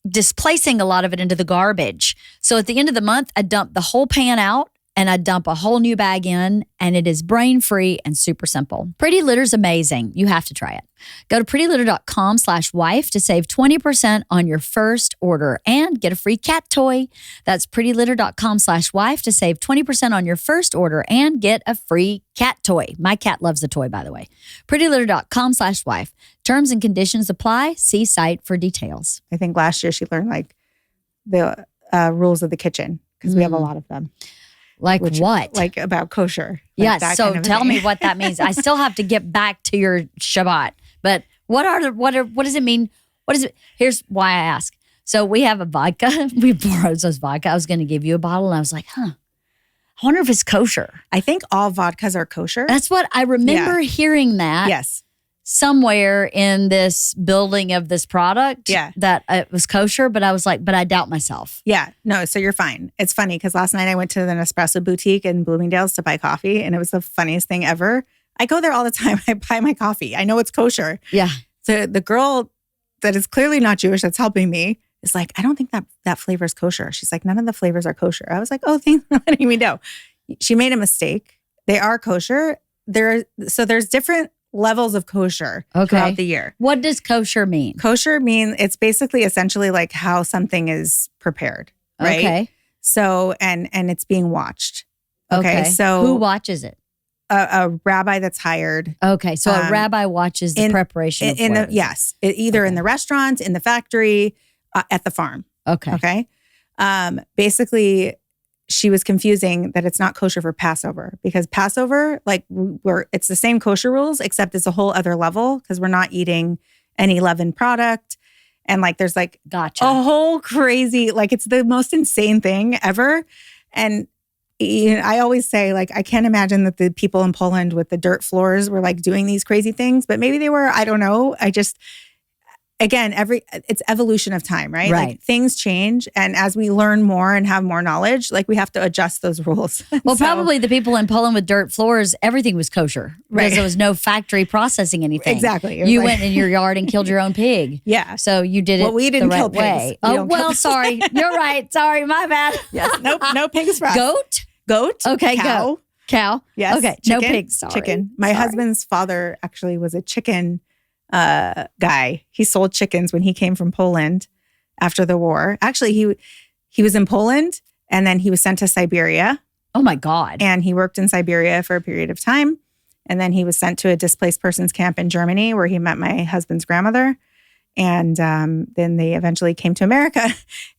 displacing a lot of it into the garbage. So at the end of the month, I dump the whole pan out and I dump a whole new bag in, and it is brain-free and super simple. Pretty Litter's amazing. You have to try it. Go to prettylitter.com/wife to save 20% on your first order and get a free cat toy. That's prettylitter.com/wife to save 20% on your first order and get a free cat toy. My cat loves the toy, by the way. prettylitter.com/wife. Terms and conditions apply. See site for details. I think last year she learned like the rules of the kitchen because we have a lot of them. Like what? Like about kosher. Like Yes. that So kind of tell thing. me what that means. I still have to get back to your Shabbat. But what does it mean? What is it? Here's why I ask. So we have a vodka. We borrowed this vodka. I was going to give you a bottle, and I was like, I wonder if it's kosher. I think all vodkas are kosher. That's what I remember hearing that. Yes. Somewhere in this building of this product. Yeah. That it was kosher, but I was like, but I doubt myself. Yeah. No, so you're fine. It's funny because last night I went to an espresso boutique in Bloomingdale's to buy coffee, and it was the funniest thing ever. I go there all the time. I buy my coffee. I know it's kosher. Yeah. So the girl that is clearly not Jewish that's helping me is like, I don't think that flavor is kosher. She's like, none of the flavors are kosher. I was like, oh, thanks for letting me know. She made a mistake. They are kosher. There's different levels of kosher throughout the year. What does kosher mean? Kosher means it's basically essentially like how something is prepared, right? Okay. So, and it's being watched. Okay. So who watches it? A rabbi that's hired. Okay. So a rabbi watches the preparation of what? Either in the restaurant, in the factory, at the farm. Okay. Okay. Basically, she was confusing that it's not kosher for Passover because Passover, like it's the same kosher rules, except it's a whole other level because we're not eating any leavened product. And like, there's like gotcha. a whole crazy, like it's the most insane thing ever. And I always say, like, I can't imagine that the people in Poland with the dirt floors were like doing these crazy things, but maybe they were, I don't know. Again, it's evolution of time, right? Right. Like things change. And as we learn more and have more knowledge, like we have to adjust those rules. Well, probably the people in Poland with dirt floors, everything was kosher. Because Right. there was no factory processing anything. Exactly. You went in your yard and killed your own pig. Yeah. So you did it We didn't the right kill pigs. way. We Oh, don't kill well, pigs. sorry. You're right. Sorry, my bad. Yes. Nope. No pigs for us. Goat? Okay, cow. goat. Cow? Yes. Okay, Chicken, no pigs. Sorry. Chicken. My husband's father actually was a chicken guy. He sold chickens when he came from Poland after the war. Actually, he was in Poland and then he was sent to Siberia. Oh my God. And he worked in Siberia for a period of time. And then he was sent to a displaced persons camp in Germany where he met my husband's grandmother. And then they eventually came to America.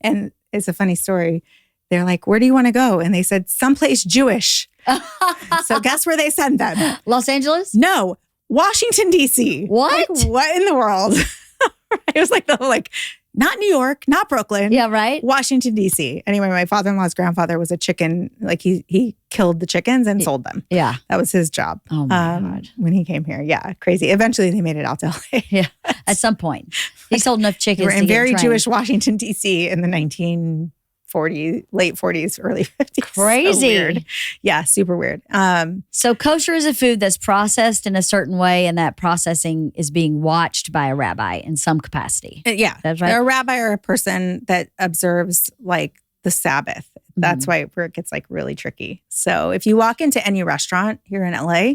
And it's a funny story. They're like, where do you want to go? And they said, someplace Jewish. So guess where they sent them? Los Angeles? No, Washington, D.C. What? Like, what in the world? It was like not New York, not Brooklyn. Yeah, right? Washington, D.C. Anyway, my father-in-law's grandfather was a chicken, like he killed the chickens and sold them. Yeah. That was his job. Oh my God. When he came here. Yeah, crazy. Eventually they made it out to LA. Yeah. At some point. He sold enough chickens We're to in get very trained. Jewish Washington, D.C. in the late 40s, early 50s. Crazy. So weird. Yeah, super weird. So kosher is a food that's processed in a certain way, and that processing is being watched by a rabbi in some capacity. Yeah. That's right. A rabbi or a person that observes like the Sabbath. That's why where it gets like really tricky. So if you walk into any restaurant here in LA,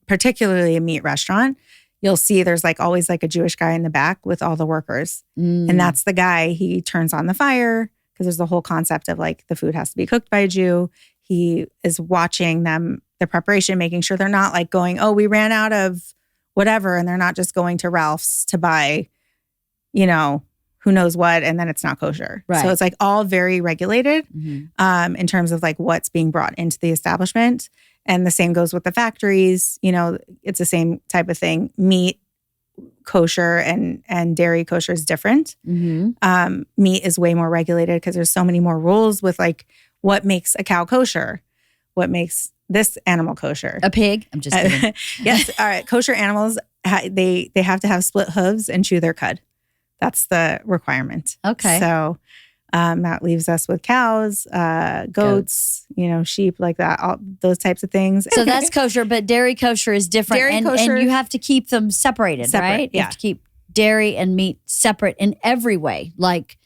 particularly a meat restaurant, you'll see there's like always like a Jewish guy in the back with all the workers. And that's the guy, he turns on the fire because there's the whole concept of like the food has to be cooked by a Jew. He is watching them, the preparation, making sure they're not like going, oh, we ran out of whatever. And they're not just going to Ralph's to buy, who knows what, and then it's not kosher. Right. So it's like all very regulated in terms of like what's being brought into the establishment. And the same goes with the factories. It's the same type of thing. Meat kosher and dairy kosher is different. Meat is way more regulated because there's so many more rules with like what makes a cow kosher, what makes this animal kosher. A pig? I'm just kidding. Yes. All right. Kosher animals, they have to have split hooves and chew their cud. That's the requirement. Okay. So that leaves us with cows, goats, sheep, like that, all those types of things. So that's kosher, but dairy kosher is different. Dairy and kosher- you have to keep them separated, Separate, right? You yeah. have to keep dairy and meat separate in every way. Like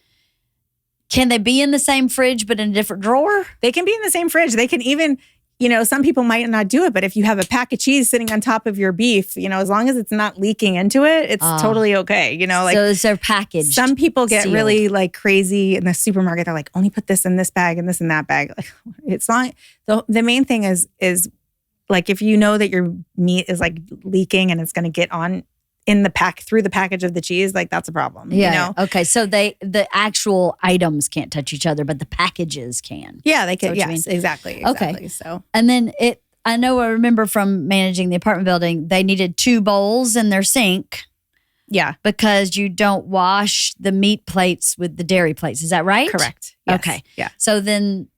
Can they be in the same fridge but in a different drawer? They can be in the same fridge. They can even, some people might not do it, but if you have a pack of cheese sitting on top of your beef, as long as it's not leaking into it, it's totally okay. So they're packaged. Some people get sealed. really like crazy in the supermarket. They're like, only put this in this bag and this in that bag. Like, it's not, the main thing is like, if you know that your meat is like leaking and it's going to get on in the pack through the package of the cheese, like that's a problem. Yeah. Okay. So the actual items can't touch each other, but the packages can. Yeah, they can. Yes, exactly. Okay. So, and then I remember from managing the apartment building, they needed 2 bowls in their sink. Yeah. Because you don't wash the meat plates with the dairy plates. Is that right? Correct. Yes. Okay. Yeah. So then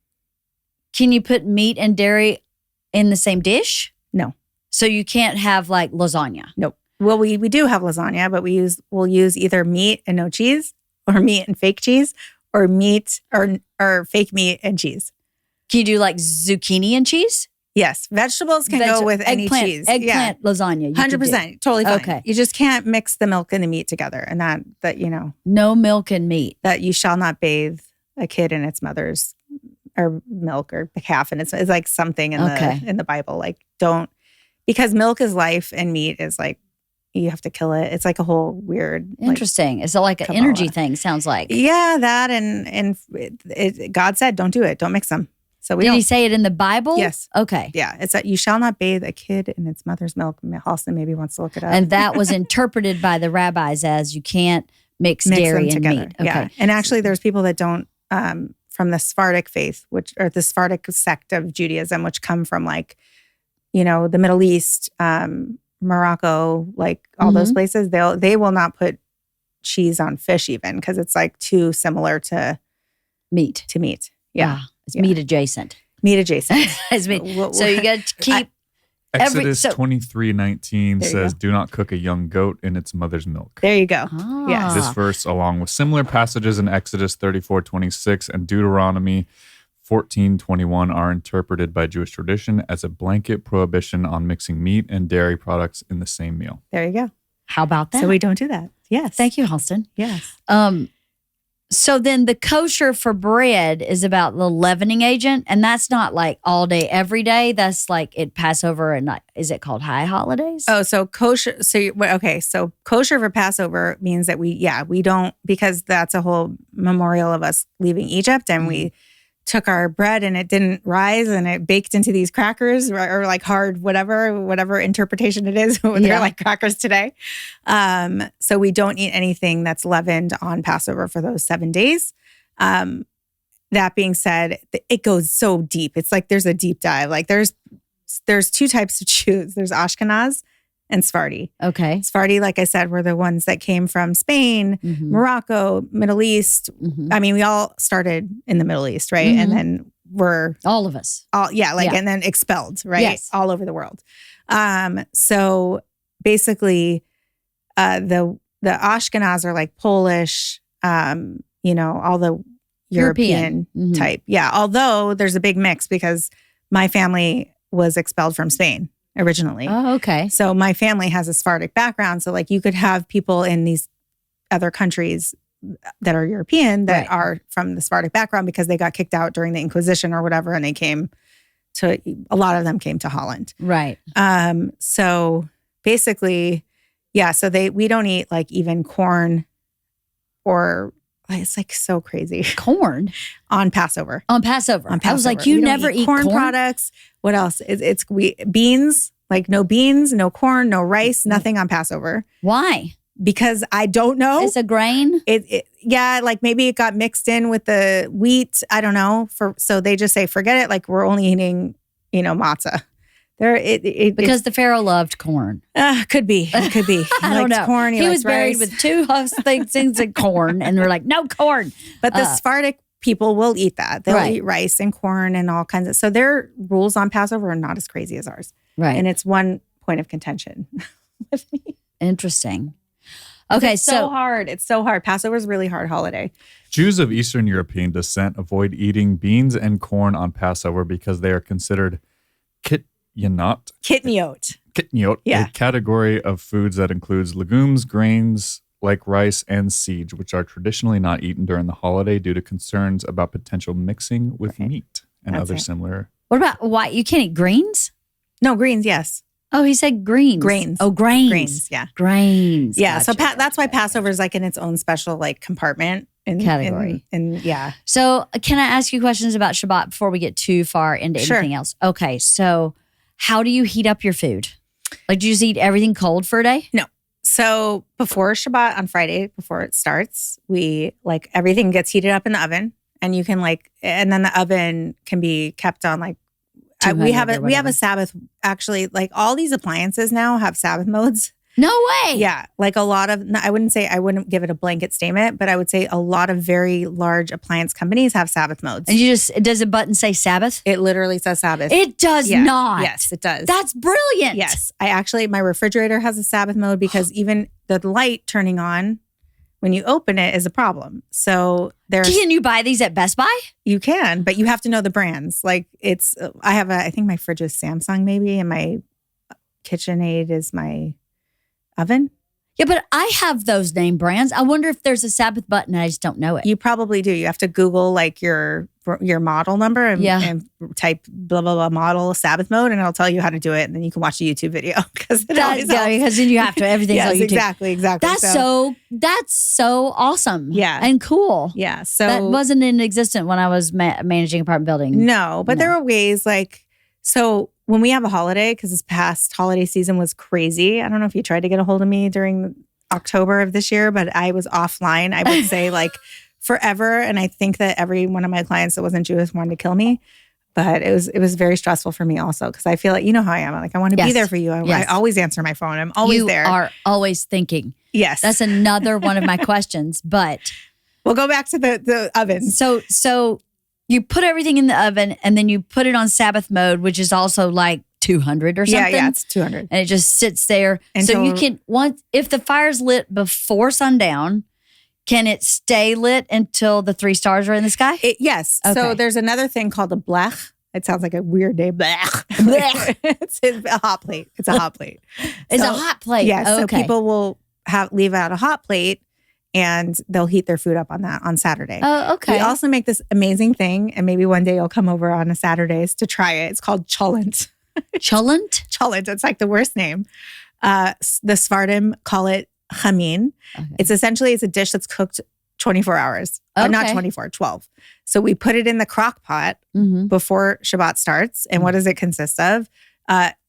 can you put meat and dairy in the same dish? No. So you can't have like lasagna? Nope. Well, we do have lasagna, but we'll use either meat and no cheese, or meat and fake cheese, or meat or fake meat and cheese. Can you do like zucchini and cheese? Yes, vegetables can go with any cheese. Eggplant lasagna. 100%, totally fine. Okay. You just can't mix the milk and the meat together, and that no milk and meat. That you shall not bathe a kid in its mother's or milk or the calf, and it's like something in the Bible. Like don't, because milk is life and meat is like, you have to kill it. It's like a whole weird. Interesting. It's like an energy thing, sounds like. Yeah, that and God said, don't do it. Don't mix them. So Did he say it in the Bible? Yes. Okay. Yeah. It's that you shall not bathe a kid in its mother's milk. Halston maybe wants to look it up. And that was interpreted by the rabbis as you can't mix dairy and together. Meat. Okay. Yeah. And actually there's people that don't, from the Sephardic faith, or the Sephardic sect of Judaism, which come from like, the Middle East, Morocco, like all those places, they will not put cheese on fish even because it's like too similar to meat. Yeah. It's meat adjacent. Meat adjacent. It's meat. So you got to keep Exodus 23:19 says, "Do not cook a young goat in its mother's milk." There you go. Yes. This verse, along with similar passages in Exodus 34:26 and Deuteronomy 14:21, are interpreted by Jewish tradition as a blanket prohibition on mixing meat and dairy products in the same meal. There you go. How about that? So we don't do that. Yes. Thank you, Halston. Yes. So then the kosher for bread is about the leavening agent, and that's not like all day, every day. That's like at Passover and not, is it called high holidays? Oh, so kosher. So kosher for Passover means that we don't, because that's a whole memorial of us leaving Egypt, and we took our bread and it didn't rise and it baked into these crackers or like hard, whatever interpretation it is. They're like crackers today. So we don't eat anything that's leavened on Passover for those 7 days. That being said, it goes so deep. It's like there's a deep dive. Like there's 2 types of Jews. There's Ashkenaz and Sephardi. Okay. Sephardi, like I said, were the ones that came from Spain, Morocco, Middle East. I mean, we all started in the Middle East, right? And then we're all of us. And then expelled, right? Yes. All over the world. So basically, the Ashkenaz are like Polish, all the European type. Yeah. Although there's a big mix because my family was expelled from Spain originally. Oh, okay. So my family has a Sephardic background. So like you could have people in these other countries that are European that are from the Sephardic background because they got kicked out during the Inquisition or whatever, and a lot of them came to Holland. Right. So basically, so we don't eat like even corn or it's like so crazy. Corn? On Passover. I was like, you never eat corn products. What else? Beans, like no beans, no corn, no rice, nothing on Passover. Why? Because I don't know. It's a grain? Like maybe it got mixed in with the wheat. I don't know. So they just say, forget it. Like we're only eating, matzah. Because the Pharaoh loved corn. Could be. I don't know. Corn. He was buried with 2 things of corn, and we're like, no corn. But the Sephardic people will eat that. They'll eat rice and corn and all kinds of. So their rules on Passover are not as crazy as ours. Right. And it's one point of contention with me. Interesting. Okay, it's so hard. It's so hard. Passover is a really hard holiday. Jews of Eastern European descent avoid eating beans and corn on Passover because they are considered kitniot, Kitniot. a category of foods that includes legumes, grains, like rice and sage, which are traditionally not eaten during the holiday due to concerns about potential mixing with meat and That's other it. similar. What about why you can't eat greens? No, greens, yes. Oh, he said greens. Grains. Oh, grains. Grains, yeah. Grains. Yeah, so Gotcha, that's why gotcha. Passover is like in its own special like compartment. Category. And yeah. So can I ask you questions about Shabbat before we get too far into Sure. anything else? Okay, so how do you heat up your food? Like, do you just eat everything cold for a day? So before Shabbat on Friday, before it starts, we like everything gets heated up in the oven, and you can like, and then the oven can be kept on like. We 200 have or we have whatever. a Sabbath. Actually, like all these appliances now have Sabbath modes. No way. Yeah, like a lot of. I wouldn't give it a blanket statement, but I would say a lot of very large appliance companies have Sabbath modes. And does a button say Sabbath? It literally says Sabbath. It does Yeah. not. Yes, it does. That's brilliant. Yes. My refrigerator has a Sabbath mode because even the light turning on when you open it is a problem. So Can you buy these at Best Buy? you can, but you have to know the brands. Like I think my fridge is Samsung maybe, and my KitchenAid is my oven. Yeah, but I have those name brands. I wonder if there's a Sabbath button and I just don't know it. You probably do. You have to Google like your model number and, Yeah. and type blah, blah, blah model Sabbath mode, and it'll tell you how to do it. And then you can watch a YouTube video because it always helps. because then you have to, everything's Yes, on YouTube. exactly. That's so awesome. Yeah. And cool. Yeah. So That wasn't in existence when I was managing apartment building. no, but there are ways like, so when we have a holiday, because this past holiday season was crazy. I don't know if you tried to get a hold of me during October of this year, but I was offline. I would say like forever. And I think that every one of my clients that wasn't Jewish wanted to kill me. But it was very stressful for me also because I feel like, you know how I am. Like I want to be Yes. there for you. Yes. I always answer my phone. I'm always there. You are always thinking. Yes. That's another one of my questions. But We'll go back to the ovens. so you put everything in the oven and then you put it on Sabbath mode, which is also like 200 or something. Yeah, it's 200. And it just sits there. So you can, if the fire's lit before sundown, can it stay lit until the 3 stars are in the sky? Yes. Okay. So there's another thing called a blech. It sounds like a weird name. Blech. Blech. It's a hot plate. It's a hot plate. It's So- a hot plate. Yes. So Okay. people will leave out a hot plate and they'll heat their food up on that on Saturday. Oh, okay. We also make this amazing thing, and maybe one day you'll come over on a Saturdays to try it. It's called cholent. Cholent? Cholent. It's like the worst name. The Sephardim call it chamin. Okay. It's a dish that's cooked 24 hours. Not Okay. 24, 12. So we put it in the crock pot Mm-hmm. before Shabbat starts. And what does it consist of?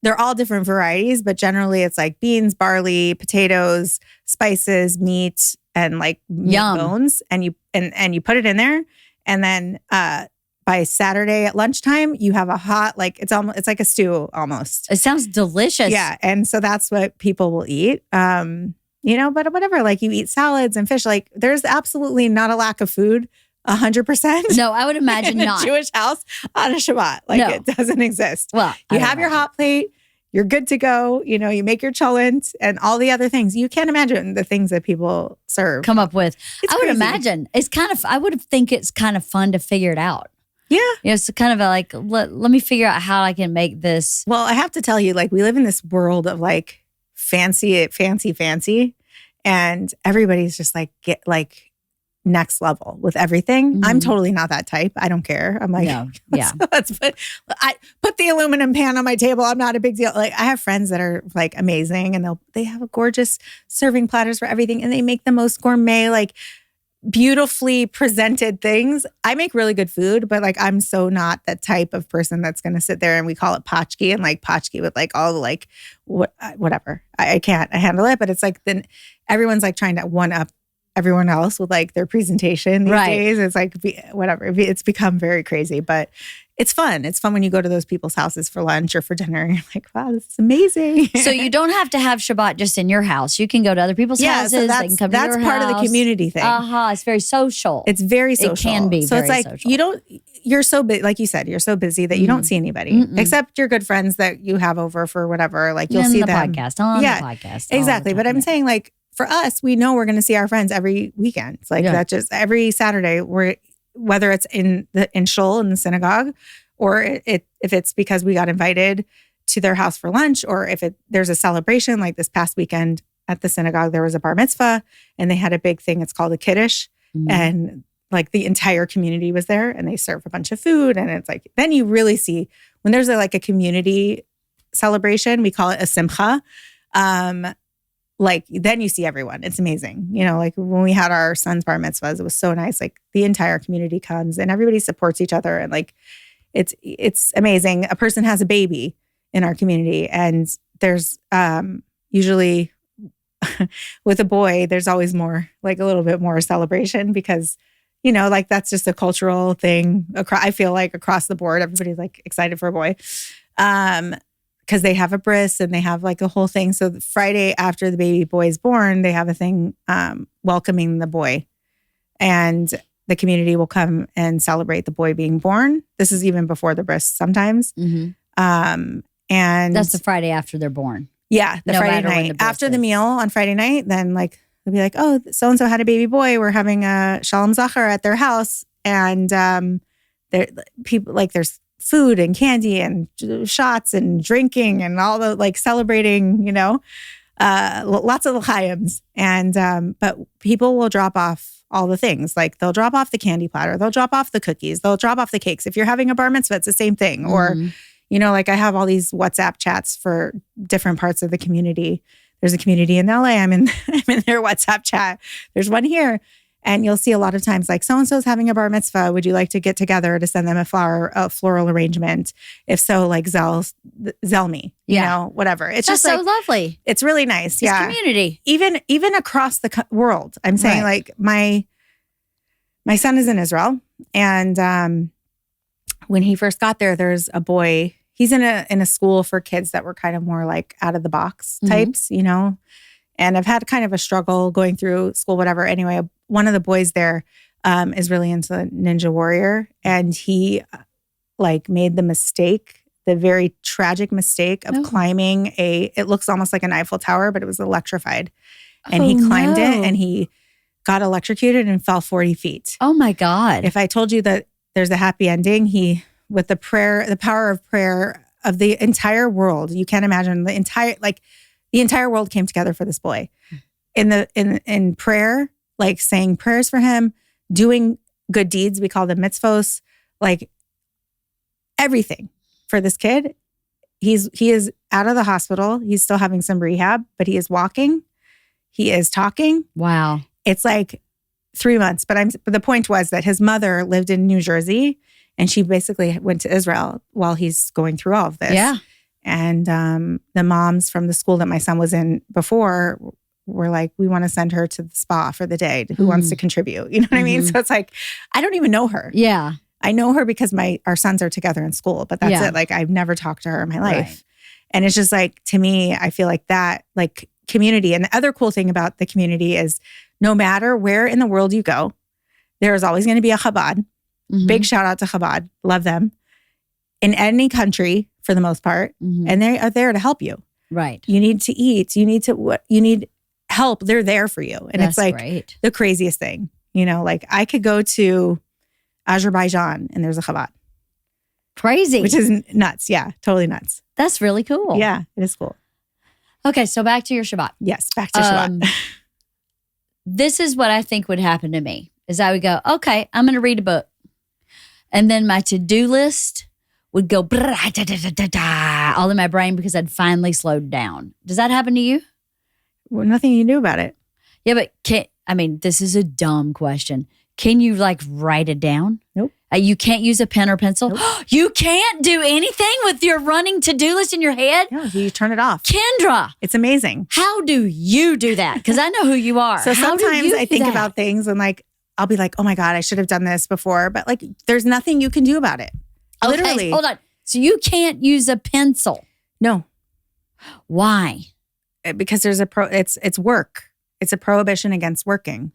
They're all different varieties, but generally it's like beans, barley, potatoes, spices, meat, and like meat Yum. bones. And you put it in there. And then by Saturday at lunchtime, you have a hot, like it's like a stew almost. It sounds delicious. Yeah. And so that's what people will eat. But whatever, like you eat salads and fish, like there's absolutely not a lack of food, 100%. No, I would imagine in not. a Jewish house on a Shabbat. Like No. it doesn't exist. Well, You I have don't your imagine. hot plate, you're good to go. You make your cholent and all the other things. You can't imagine the things that people serve. Come up with. It's I would crazy. imagine I would think it's kind of fun to figure it out. Yeah. It's kind of like, let me figure out how I can make this. Well, I have to tell you, like we live in this world of like fancy. And everybody's just like get like next level with everything. I'm Mhm. totally not that type. I don't care. I'm like, No, yeah. let's put the aluminum pan on my table. I'm not a big deal. Like I have friends that are like amazing, and they have a gorgeous serving platters for everything, and they make the most gourmet, like beautifully presented things. I make really good food, but like I'm so not that type of person that's going to sit there and we call it potchki and like potchki with like all the like whatever. I can't handle it, but it's like then everyone's like trying to one up everyone else with like their presentation these Right. days. It's like whatever. It's become very crazy, but it's fun. It's fun when you go to those people's houses for lunch or for dinner. And you're like, wow, this is amazing. So you don't have to have Shabbat just in your house. You can go to other people's houses. so They that's can come to that's your part of the house. community thing. It's very social. It's very social. can be So it's very like social. you're so busy, like you said, you're so busy that you don't see anybody Mm-mm. except your good friends that you have over for whatever. Like you'll on see the them. podcast, on Yeah, the podcast. all Exactly. the But time, I'm yeah. saying like for us, we know we're going to see our friends every weekend. It's like Yeah. that just every Saturday whether it's in Shul in the synagogue or if it's because we got invited to their house for lunch or if there's a celebration like this past weekend at the synagogue, there was a bar mitzvah and they had a big thing. It's called a kiddush. And like the entire community was there and they serve a bunch of food. And it's like, then you really see when there's like a community celebration, we call it a simcha. Like then you see everyone. It's amazing. You know, like when we had our son's bar mitzvahs, it was so nice. Like the entire community comes and everybody supports each other. And like, it's amazing. A person has a baby in our community and there's usually with a boy, there's always more, like a little bit more celebration because, you know, like that's just a cultural thing. I feel like across the board, everybody's like excited for a boy. Because they have a bris and they have like a whole thing. So the Friday after the baby boy is born, they have a thing welcoming the boy. And the community will come and celebrate the boy being born. This is even before the bris sometimes. And that's the Friday after they're born. Yeah, the Friday night. After the meal on Friday night, then like they'll be like, oh, so-and-so had a baby boy. We're having a Shalom Zachar at their house. And there people like there's food and candy and shots and drinking and all the like celebrating, you know, lots of l'chaims. And, but people will drop off all the things. Like they'll drop off the candy platter. They'll drop off the cookies. They'll drop off the cakes. If you're having a bar mitzvah, it's the same thing. Or, you know, like I have all these WhatsApp chats for different parts of the community. There's a community in LA. I'm in their WhatsApp chat. There's one here. And you'll see a lot of times like so-and-so's having a bar mitzvah. Would you like to get together to send them a floral arrangement? If so, like zell me, you know, whatever. It's That's just like, so lovely. It's really nice. It's community. Even across the world. I'm saying like my son is in Israel. And when he first got there, there's a boy, he's in a school for kids that were kind of more like out of the box types, you know? And I've had kind of a struggle going through school, whatever. Anyway, one of the boys there is really into Ninja Warrior. And he like made the very tragic mistake of climbing it looks almost like an Eiffel Tower, but it was electrified. And he climbed it and he got electrocuted and fell 40 feet. Oh my God. If I told you that there's a happy ending, with the power of prayer of the entire world, you can't imagine the entire world came together for this boy in prayer, like saying prayers for him, doing good deeds. We call them mitzvos, like everything for this kid. He is out of the hospital. He's still having some rehab, but he is walking. He is talking. Wow. It's like 3 months, but the point was that his mother lived in New Jersey and she basically went to Israel while he's going through all of this. Yeah. And the moms from the school that my son was in before were like, we want to send her to the spa for the day. Who wants to contribute? You know what I mean? So it's like, I don't even know her. Yeah. I know her because our sons are together in school, but that's it. Like I've never talked to her in my life. Right. And it's just like, to me, I feel like that like community. And the other cool thing about the community is no matter where in the world you go, there is always going to be a Chabad. Big shout out to Chabad. Love them. In any country, for the most part, and they are there to help you. Right. You need to eat. You need help. They're there for you. And That's it's like the craziest thing. You know, like I could go to Azerbaijan and there's a Chabad. Crazy. Which is nuts. Yeah, totally nuts. That's really cool. Yeah, it is cool. Okay, so back to your Shabbat. Yes, back to Shabbat. This is what I think would happen to me, is I would go, okay, I'm going to read a book. And then my to-do list would go all in my brain because I'd finally slowed down. Does that happen to you? Well, nothing you can do about it. Yeah, but this is a dumb question. Can you like write it down? Nope. You can't use a pen or pencil? Nope. You can't do anything with your running to-do list in your head? No, you turn it off. Kendra. It's amazing. How do you do that? Because I know who you are. So sometimes I think about things and like, I'll be like, oh my God, I should have done this before. But like, there's nothing you can do about it. Okay, literally. Hold on. So you can't use a pencil? No. Why? Because there's it's work. It's a prohibition against working.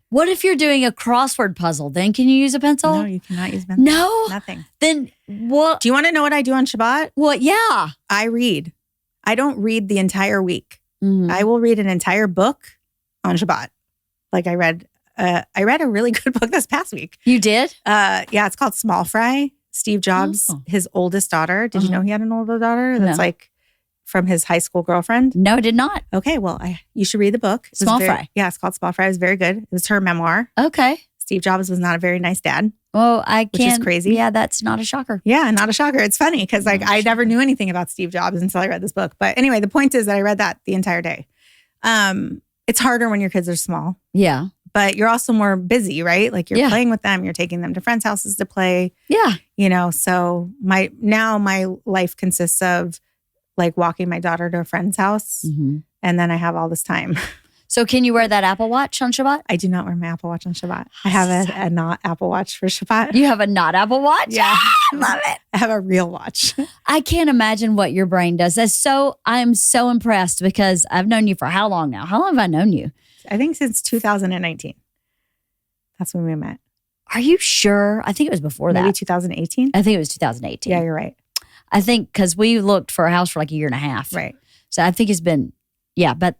What if you're doing a crossword puzzle? Then can you use a pencil? No, you cannot use a pencil. No? Nothing. Then what? Do you want to know what I do on Shabbat? Well, yeah. I read. I don't read the entire week. I will read an entire book on Shabbat. Like I read a really good book this past week. You did? Yeah, it's called Small Fry. Steve Jobs, his oldest daughter. Did you know he had an older daughter? That's like from his high school girlfriend? No, I did not. Okay, well, you should read the book. Small Fry. Yeah, it's called Small Fry. It was very good. It was her memoir. Okay. Steve Jobs was not a very nice dad. Well, I can't. Which is crazy. Yeah, that's not a shocker. Yeah, not a shocker. It's funny because like I never knew anything about Steve Jobs until I read this book. But anyway, the point is that I read that the entire day. It's harder when your kids are small. Yeah. But you're also more busy, right? Like you're Yeah. playing with them, you're taking them to friends' houses to play. Yeah. You know, so my life consists of like walking my daughter to a friend's house, and then I have all this time. So can you wear that Apple Watch on Shabbat? I do not wear my Apple Watch on Shabbat. I have a not Apple Watch for Shabbat. You have a not Apple Watch? Yeah. I love it. I have a real watch. I can't imagine what your brain does. I'm so impressed because I've known you for how long now? How long have I known you? I think since 2019. That's when we met. Are you sure? I think it was before Maybe that. 2018? I think it was 2018. Yeah, you're right. I think because we looked for a house for like a year and a half. Right. So I think it's been, but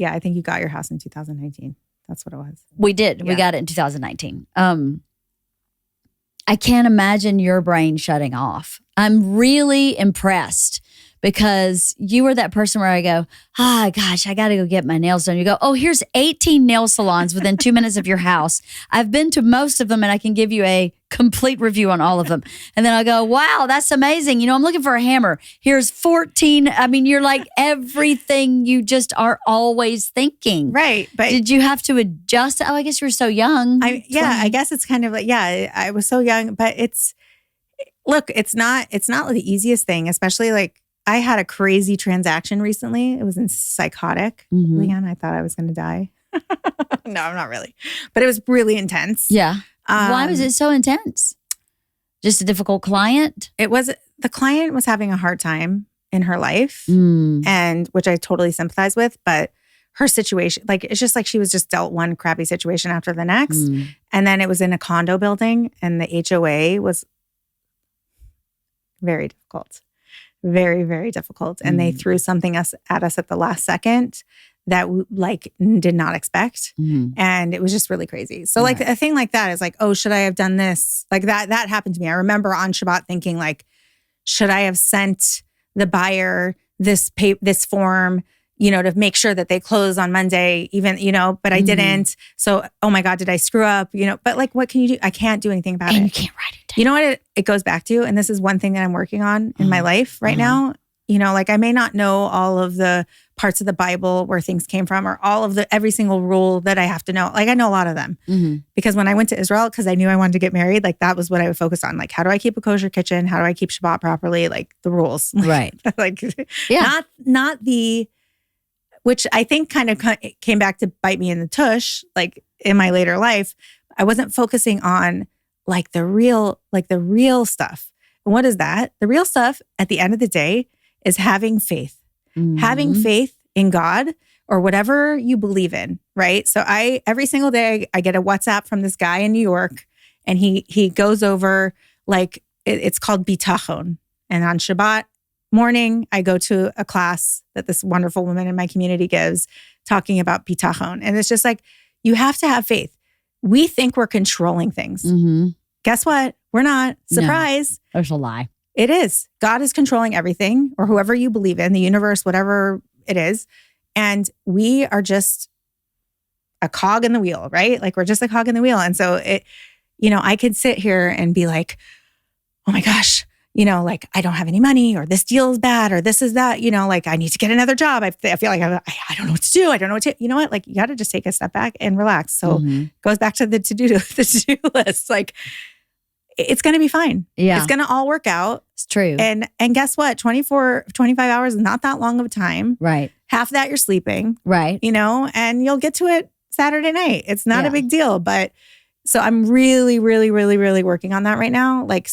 I think you got your house in 2019. That's what it was. we did. We Yeah. got it in 2019. I can't imagine your brain shutting off. I'm really impressed because you were that person where I go, gosh, I got to go get my nails done. You go, here's 18 nail salons within 2 minutes of your house. I've been to most of them and I can give you a complete review on all of them. And then I go, wow, that's amazing. You know, I'm looking for a hammer. Here's 14. I mean, you're like everything you just are always thinking. Right. But Did you have to adjust? I guess you were so young. I guess it's kind of like, I was so young, but it's not the easiest thing, especially like I had a crazy transaction recently. It was psychotic. LeeAnn, I thought I was going to die. No, I'm not really, but it was really intense. Yeah. Why was it so intense? Just a difficult client? The client was having a hard time in her life, and which I totally sympathize with, but her situation, like, it's just like she was just dealt one crappy situation after the next. And then it was in a condo building and the HOA was very difficult. Very, very difficult. And they threw something at us at the last second that we did not expect. And it was just really crazy. So like a thing like that is like, should I have done this? Like that happened to me. I remember on Shabbat thinking like, should I have sent the buyer this form, to make sure that they close on Monday, even, but I didn't. So, oh my God, did I screw up? But like, what can you do? I can't do anything about it. You can't write it down. You know what it goes back to? And this is one thing that I'm working on in my life right now. Like I may not know all of the parts of the Bible where things came from or every single rule that I have to know. Like I know a lot of them because when I went to Israel, because I knew I wanted to get married, like that was what I would focus on. Like, how do I keep a kosher kitchen? How do I keep Shabbat properly? Like the rules. Right. Like, not the, which I think kind of came back to bite me in the tush, like in my later life. I wasn't focusing on like the real stuff. And what is that? The real stuff at the end of the day is having faith. Having faith in God or whatever you believe in, right? So every single day I get a WhatsApp from this guy in New York and he goes over like, it's called bitachon. And on Shabbat morning, I go to a class that this wonderful woman in my community gives talking about bitachon. And it's just like, you have to have faith. We think we're controlling things. Guess what? We're not. Surprise. No, there's a lie. It is. God is controlling everything or whoever you believe in, the universe, whatever it is. And we are just a cog in the wheel, right? Like we're just a cog in the wheel. And so I could sit here and be like, oh my gosh, like I don't have any money or this deal is bad or this is that, like I need to get another job. I feel like I don't know what to do. I don't know what to, you know what? Like you got to just take a step back and relax. So it goes back to the to-do list. Like it's going to be fine. Yeah. It's going to all work out. It's true. And guess what? 25 hours is not that long of a time. Right. Half of that you're sleeping. Right. And you'll get to it Saturday night. It's not a big deal. But so I'm really, really, really, really working on that right now. Like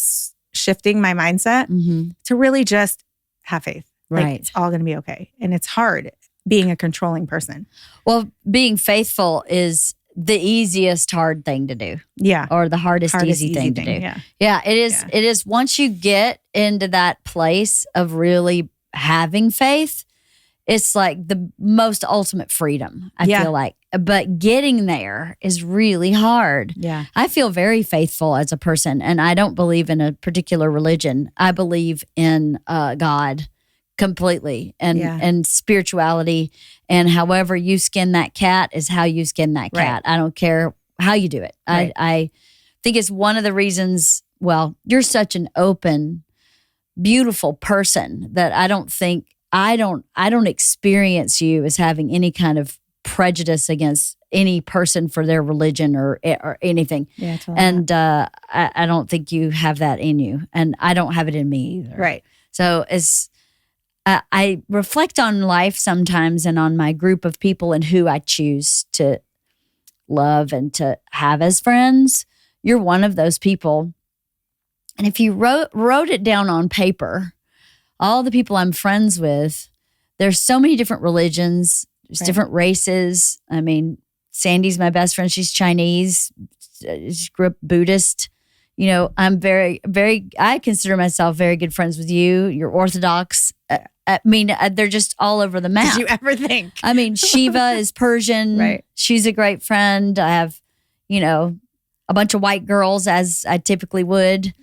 shifting my mindset to really just have faith. Right. Like it's all going to be okay. And it's hard being a controlling person. Well, being faithful is the easiest hard thing to do. Yeah. Or the hardest easy thing to do. Yeah. Yeah, it is. Yeah. It is. Once you get into that place of really having faith, it's like the most ultimate freedom, I feel like. But getting there is really hard. Yeah. I feel very faithful as a person, and I don't believe in a particular religion. I believe in God completely. And Yeah. and spirituality, and however you skin that cat is how you skin that cat. I don't care how you do it. Right. I think it's one of the reasons, well, you're such an open, beautiful person that I don't experience you as having any kind of prejudice against any person for their religion or anything. Yeah, totally. And I don't think you have that in you, and I don't have it in me either. Right. So I reflect on life sometimes and on my group of people and who I choose to love and to have as friends. You're one of those people. And if you wrote it down on paper, all the people I'm friends with, there's so many different religions, there's different races. I mean, Sandy's my best friend. She's Chinese. She grew up Buddhist. You know, I'm I consider myself very good friends with you. You're Orthodox. I mean, they're just all over the map. Did you ever think? I mean, Shiva is Persian. Right. She's a great friend. I have, a bunch of white girls, as I typically would.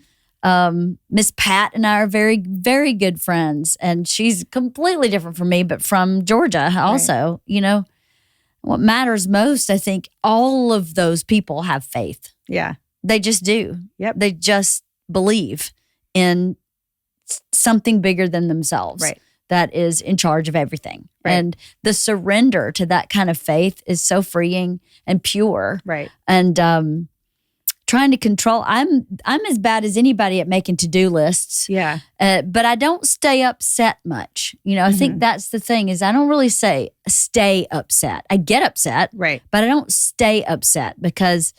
Miss Pat and I are very, very good friends. And she's completely different from me, but from Georgia also. Right. What matters most, I think all of those people have faith. Yeah. They just do. Yep. They just believe in something bigger than themselves. Right. That is in charge of everything. Right. And the surrender to that kind of faith is so freeing and pure. Right. And trying to control, I'm as bad as anybody at making to-do lists. Yeah. But I don't stay upset much. I think that's the thing, is I don't really say stay upset. I get upset. Right. But I don't stay upset, because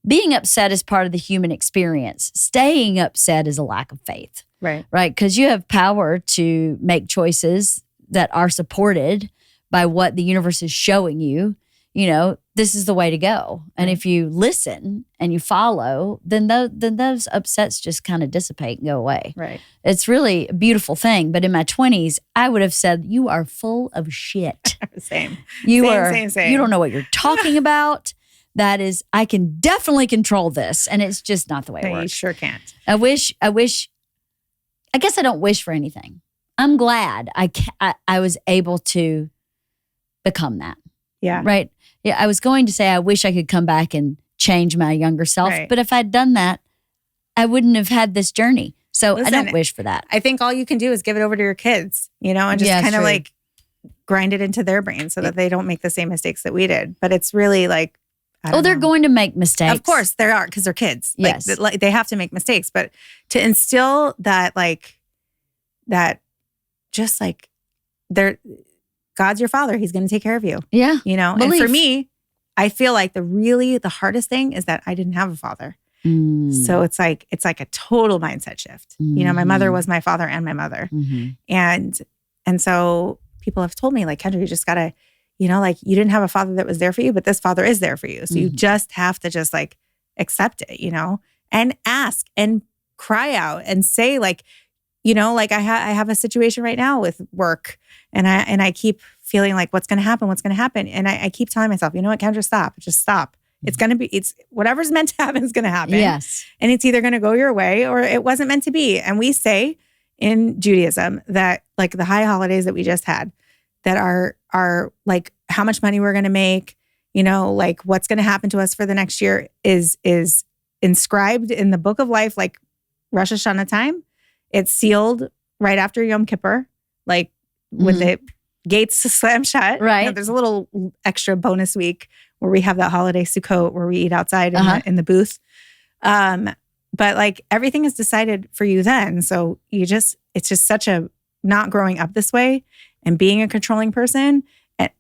being upset is part of the human experience. Staying upset is a lack of faith. Right. Right. Because you have power to make choices that are supported by what the universe is showing you. This is the way to go. And if you listen and you follow, then those upsets just kind of dissipate and go away. Right. It's really a beautiful thing. But in my 20s, I would have said, you are full of shit. Same. You Same. You don't know what you're talking about. That is, I can definitely control this. And it's just not the way it No, works. you sure can't. I guess I don't wish for anything. I'm glad I was able to become that. Yeah. Right. Yeah. I was going to say, I wish I could come back and change my younger self. Right. But if I'd done that, I wouldn't have had this journey. So I don't wish for that. I think all you can do is give it over to your kids, and just kind of like grind it into their brain so that they don't make the same mistakes that we did. But it's really like, they're going to make mistakes. Of course there are, because they're kids. Yes. Like they have to make mistakes. But to instill that, just like God's your father. He's going to take care of you. Yeah. And for me, I feel like the hardest thing is that I didn't have a father. So it's like a total mindset shift. My mother was my father and my mother. And so people have told me, like, Kendra, you just got to, you didn't have a father that was there for you, but this father is there for you. So you just have to just like accept it, and ask and cry out and say, like, like I have a situation right now with work, and I keep feeling like, what's going to happen? And I keep telling myself, you know what, Kendra, stop, just stop. It's whatever's meant to happen is going to happen. Yes. And it's either going to go your way or it wasn't meant to be. And we say in Judaism that, like, the high holidays that we just had, that are like how much money we're going to make, like what's going to happen to us for the next year is inscribed in the book of life, like Rosh Hashanah time. It's sealed right after Yom Kippur, like when the gates slam shut. Right. There's a little extra bonus week where we have that holiday Sukkot where we eat outside in the booth. But like everything is decided for you then. So it's just such a not growing up this way and being a controlling person.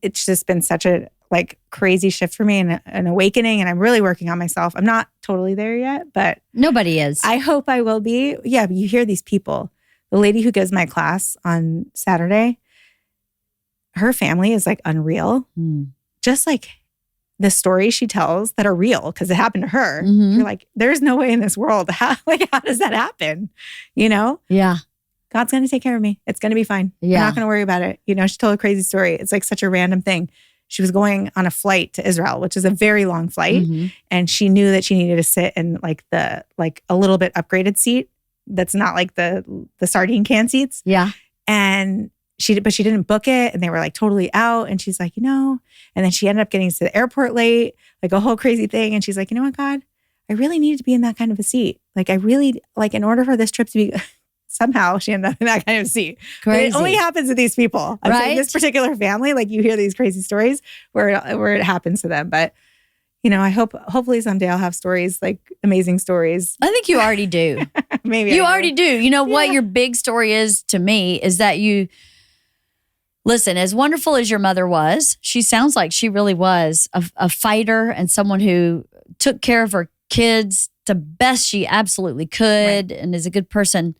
It's just been such a like crazy shift for me and an awakening. And I'm really working on myself. I'm not totally there yet, but nobody is. I hope I will be. Yeah, but you hear these people. The lady who gives my class on Saturday, her family is like unreal. Just like the stories she tells that are real because it happened to her. You're like, there's no way in this world. How does that happen? Yeah. God's going to take care of me. It's going to be fine. Yeah. I'm not going to worry about it. She told a crazy story. It's like such a random thing. She was going on a flight to Israel, which is a very long flight. And she knew that she needed to sit in like a little bit upgraded seat. That's not like the sardine can seats. Yeah. And she didn't book it, and they were like totally out. And she's like, and then she ended up getting to the airport late, like a whole crazy thing. And she's like, you know what, God, I really needed to be in that kind of a seat. Like I really, like in order for this trip to be, somehow she ended up in that kind of seat. Crazy. But it only happens to these people. I'm saying this particular family, like you hear these crazy stories where it happens to them. But hopefully someday I'll have stories, like amazing stories. I think you already do. Maybe you already do. You know what your big story is to me is that listen, as wonderful as your mother was, she sounds like she really was a fighter and someone who took care of her kids the best she absolutely could and is a good person.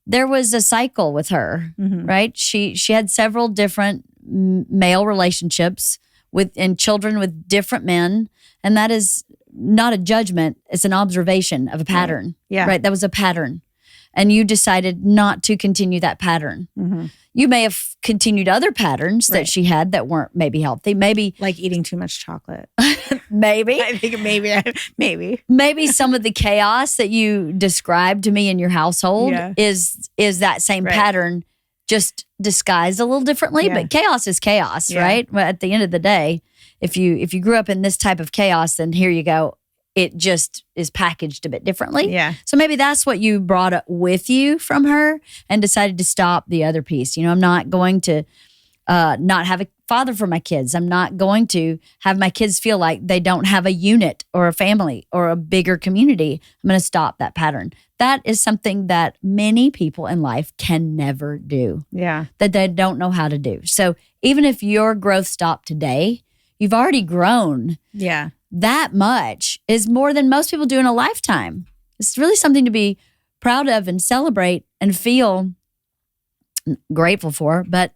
There was a cycle with her, right? She had several different male relationships and children with different men. And that is not a judgment. It's an observation of a pattern. Yeah. Right? That was a pattern. And you decided not to continue that pattern. You may have continued other patterns that she had that weren't maybe healthy. Maybe like eating too much chocolate. Maybe. I think maybe. Maybe some of the chaos that you described to me in your household is that same pattern, just disguised a little differently. But chaos is chaos, right? But at the end of the day, if you grew up in this type of chaos, then here you go. It just is packaged a bit differently. Yeah. So maybe that's what you brought up with you from her and decided to stop the other piece. I'm not going to not have a father for my kids. I'm not going to have my kids feel like they don't have a unit or a family or a bigger community. I'm going to stop that pattern. That is something that many people in life can never do. Yeah. That they don't know how to do. So even if your growth stopped today, you've already grown. Yeah. That much is more than most people do in a lifetime. It's really something to be proud of and celebrate and feel grateful for, but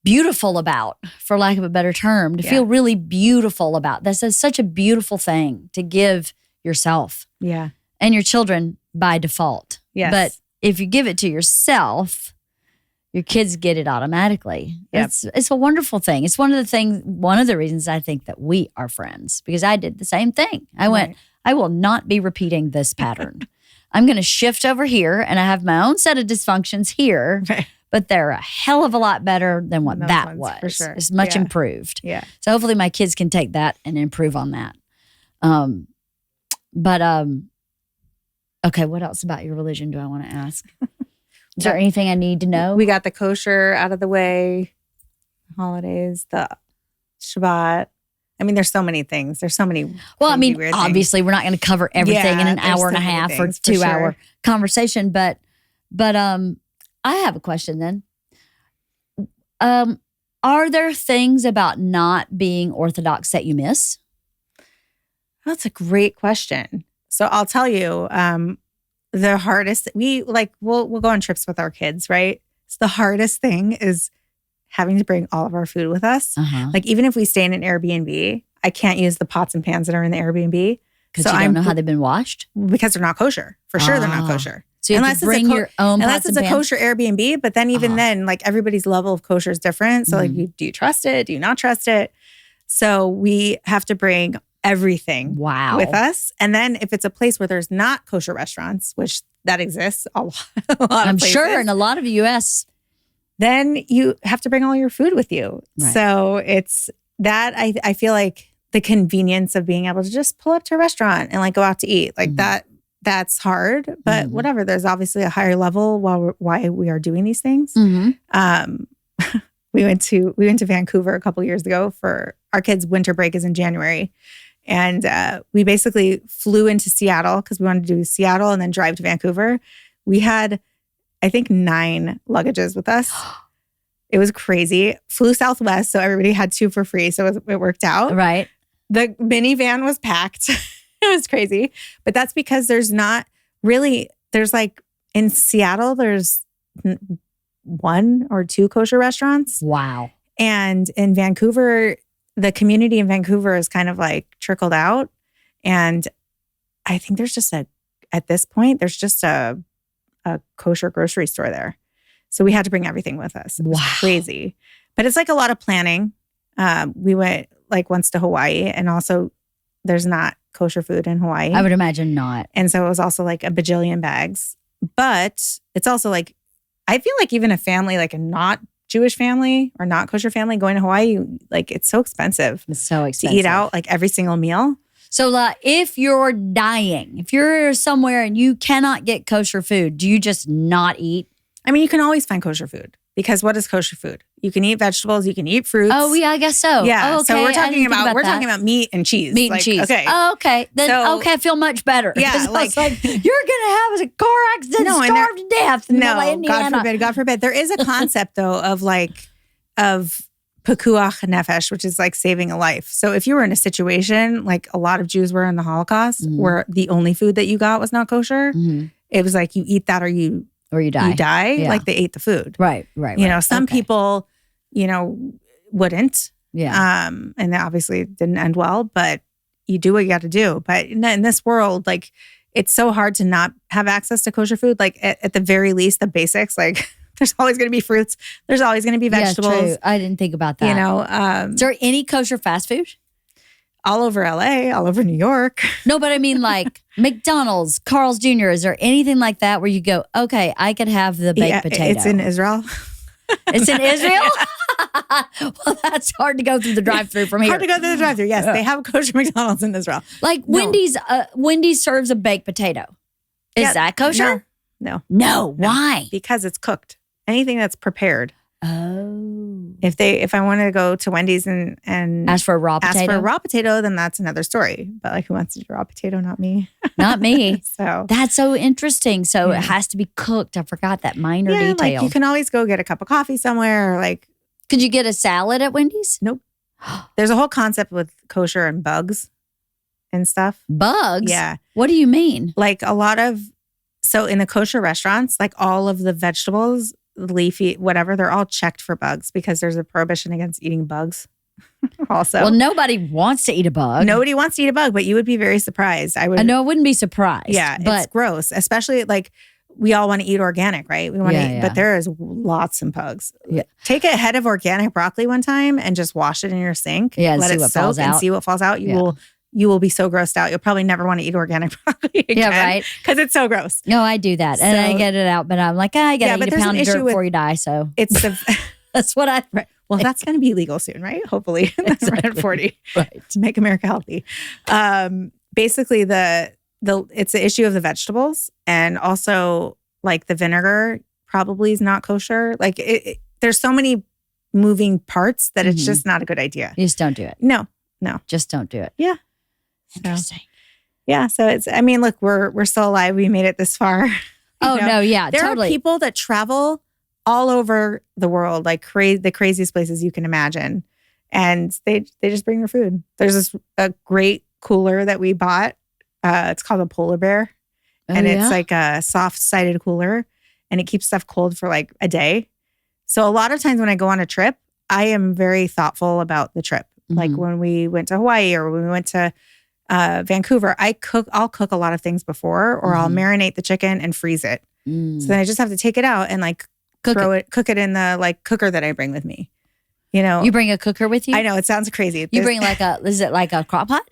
beautiful about, for lack of a better term, to feel really beautiful about. That's such a beautiful thing to give yourself and your children by default. Yes. But if you give it to yourself, your kids get it automatically. Yep. It's a wonderful thing. It's one of the reasons I think that we are friends, because I did the same thing. I went, I will not be repeating this pattern. I'm going to shift over here, and I have my own set of dysfunctions here, but they're a hell of a lot better than what that was. For sure. It's much improved. Yeah. So hopefully my kids can take that and improve on that. Okay, what else about your religion do I want to ask? Is there anything I need to know? We got the kosher out of the way, holidays, the Shabbat. I mean, there's so many things. There's so many. Well, I mean, weird obviously, we're not going to cover everything in an hour and a half or 2 hour conversation. But I have a question then. Are there things about not being Orthodox that you miss? That's a great question. So I'll tell you, the hardest, we'll go on trips with our kids, right? So the hardest thing is having to bring all of our food with us. Like even if we stay in an Airbnb, I can't use the pots and pans that are in the Airbnb. Because you don't know how they've been washed? Because they're not kosher. For sure they're not kosher. So you have to bring your own unless pots it's and a pans? kosher Airbnb, but then even then, like everybody's level of kosher is different. So like, do you trust it? Do you not trust it? So we have to bring everything with us. And then if it's a place where there's not kosher restaurants, which that exists a lot I'm of places, sure in a lot of U.S., then you have to bring all your food with you. Right. So it's that I feel like the convenience of being able to just pull up to a restaurant and like go out to eat like that's hard, but whatever. There's obviously a higher level why we are doing these things. We went to Vancouver a couple years ago for our kids' winter break is in January. And we basically flew into Seattle because we wanted to do Seattle and then drive to Vancouver. We had, I think, 9 luggages with us. It was crazy. Flew Southwest, so everybody had 2 for free. So it worked out. Right. The minivan was packed. It was crazy. But that's because there's like in Seattle, there's 1 or 2 kosher restaurants. Wow. And in Vancouver, the community in Vancouver is kind of like trickled out. And I think there's just at this point, there's just a kosher grocery store there. So we had to bring everything with us. It was crazy. But it's like a lot of planning. We went like once to Hawaii, and also there's not kosher food in Hawaii. I would imagine not. And so it was also like a bajillion bags. But it's also like I feel like even a family, like a not Jewish family or not kosher family going to Hawaii, like it's so expensive. It's so To expensive. eat out like every single meal. So if you're dying, if you're somewhere and you cannot get kosher food, do you just not eat? I mean, you can always find kosher food because what is kosher food? You can eat vegetables, you can eat fruits. Oh, yeah, I guess so. Yeah. Oh, okay. So we're I didn't talking think about that. talking about meat and cheese. Meat and cheese. Okay. Oh, okay. Then I feel much better. Yeah, 'Cause I was like- you're gonna have a car accident, No, and starve to death. In No, Indiana. God forbid. There is a concept though of pekuach nefesh, which is like saving a life. So if you were in a situation like a lot of Jews were in the Holocaust, where the only food that you got was not kosher, it was like you eat that or you die. You die. Yeah. Like they ate the food. Right. You know, some people, wouldn't. Yeah. And that obviously didn't end well, but you do what you got to do. But in this world, like it's so hard to not have access to kosher food. Like at the very least, the basics, like there's always going to be fruits. There's always going to be vegetables. Yeah, true. I didn't think about that. You know, is there any kosher fast food? all over LA, all over New York. No, but I mean like McDonald's, Carl's Jr. Is there anything like that where you go, okay, I could have the baked potato? It's in Israel. It's in Israel? Well, that's hard to go through the drive-thru from here. Hard to go through the drive-thru. Yes, they have kosher McDonald's in Israel. Like Wendy's serves a baked potato. Is that kosher? No. Why? Because it's cooked. Anything that's prepared. Oh. If I want to go to Wendy's and ask for a raw potato, then that's another story. But like, who wants to eat raw potato? Not me. Not me. So that's so interesting. So it has to be cooked. I forgot that minor detail. Like you can always go get a cup of coffee somewhere. Or like, could you get a salad at Wendy's? Nope. There's a whole concept with kosher and bugs and stuff. Bugs? Yeah. What do you mean? Like so in the kosher restaurants, like all of the vegetables, leafy, whatever, they're all checked for bugs because there's a prohibition against eating bugs. Also, well, nobody wants to eat a bug. Nobody wants to eat a bug, but you would be very surprised. I know I wouldn't be surprised. Yeah, but it's gross, especially like we all want to eat organic, right? We want to eat, but there is lots of bugs. Yeah. Take a head of organic broccoli one time and just wash it in your sink. Yeah, let it soak and see what falls out. You will be so grossed out. You'll probably never want to eat organic broccoli again. Yeah, right. Because it's so gross. No, I do that. And I get it out, but I'm like, I got to eat a pound of dirt before you die. So that's what I... Right. Well, that's going to be legal soon, right? Hopefully. Exactly. At 40. Right. To make America healthy. Basically, it's the issue of the vegetables. And also, like the vinegar probably is not kosher. Like there's so many moving parts that it's just not a good idea. You just don't do it. No. Just don't do it. Yeah. Interesting. So it's, I mean, look, we're still alive. We made it this far. Oh, no, yeah, there totally. There are people that travel all over the world, like the craziest places you can imagine. And they just bring their food. There's a great cooler that we bought. It's called a polar bear. And it's like a soft-sided cooler. And it keeps stuff cold for like a day. So a lot of times when I go on a trip, I am very thoughtful about the trip. Like when we went to Hawaii or when we went to Vancouver, I'll cook a lot of things before, or I'll marinate the chicken and freeze it. So then I just have to take it out and like cook it in the like cooker that I bring with me. You know, you bring a cooker with you? I know it sounds crazy. You bring is it like a crock pot?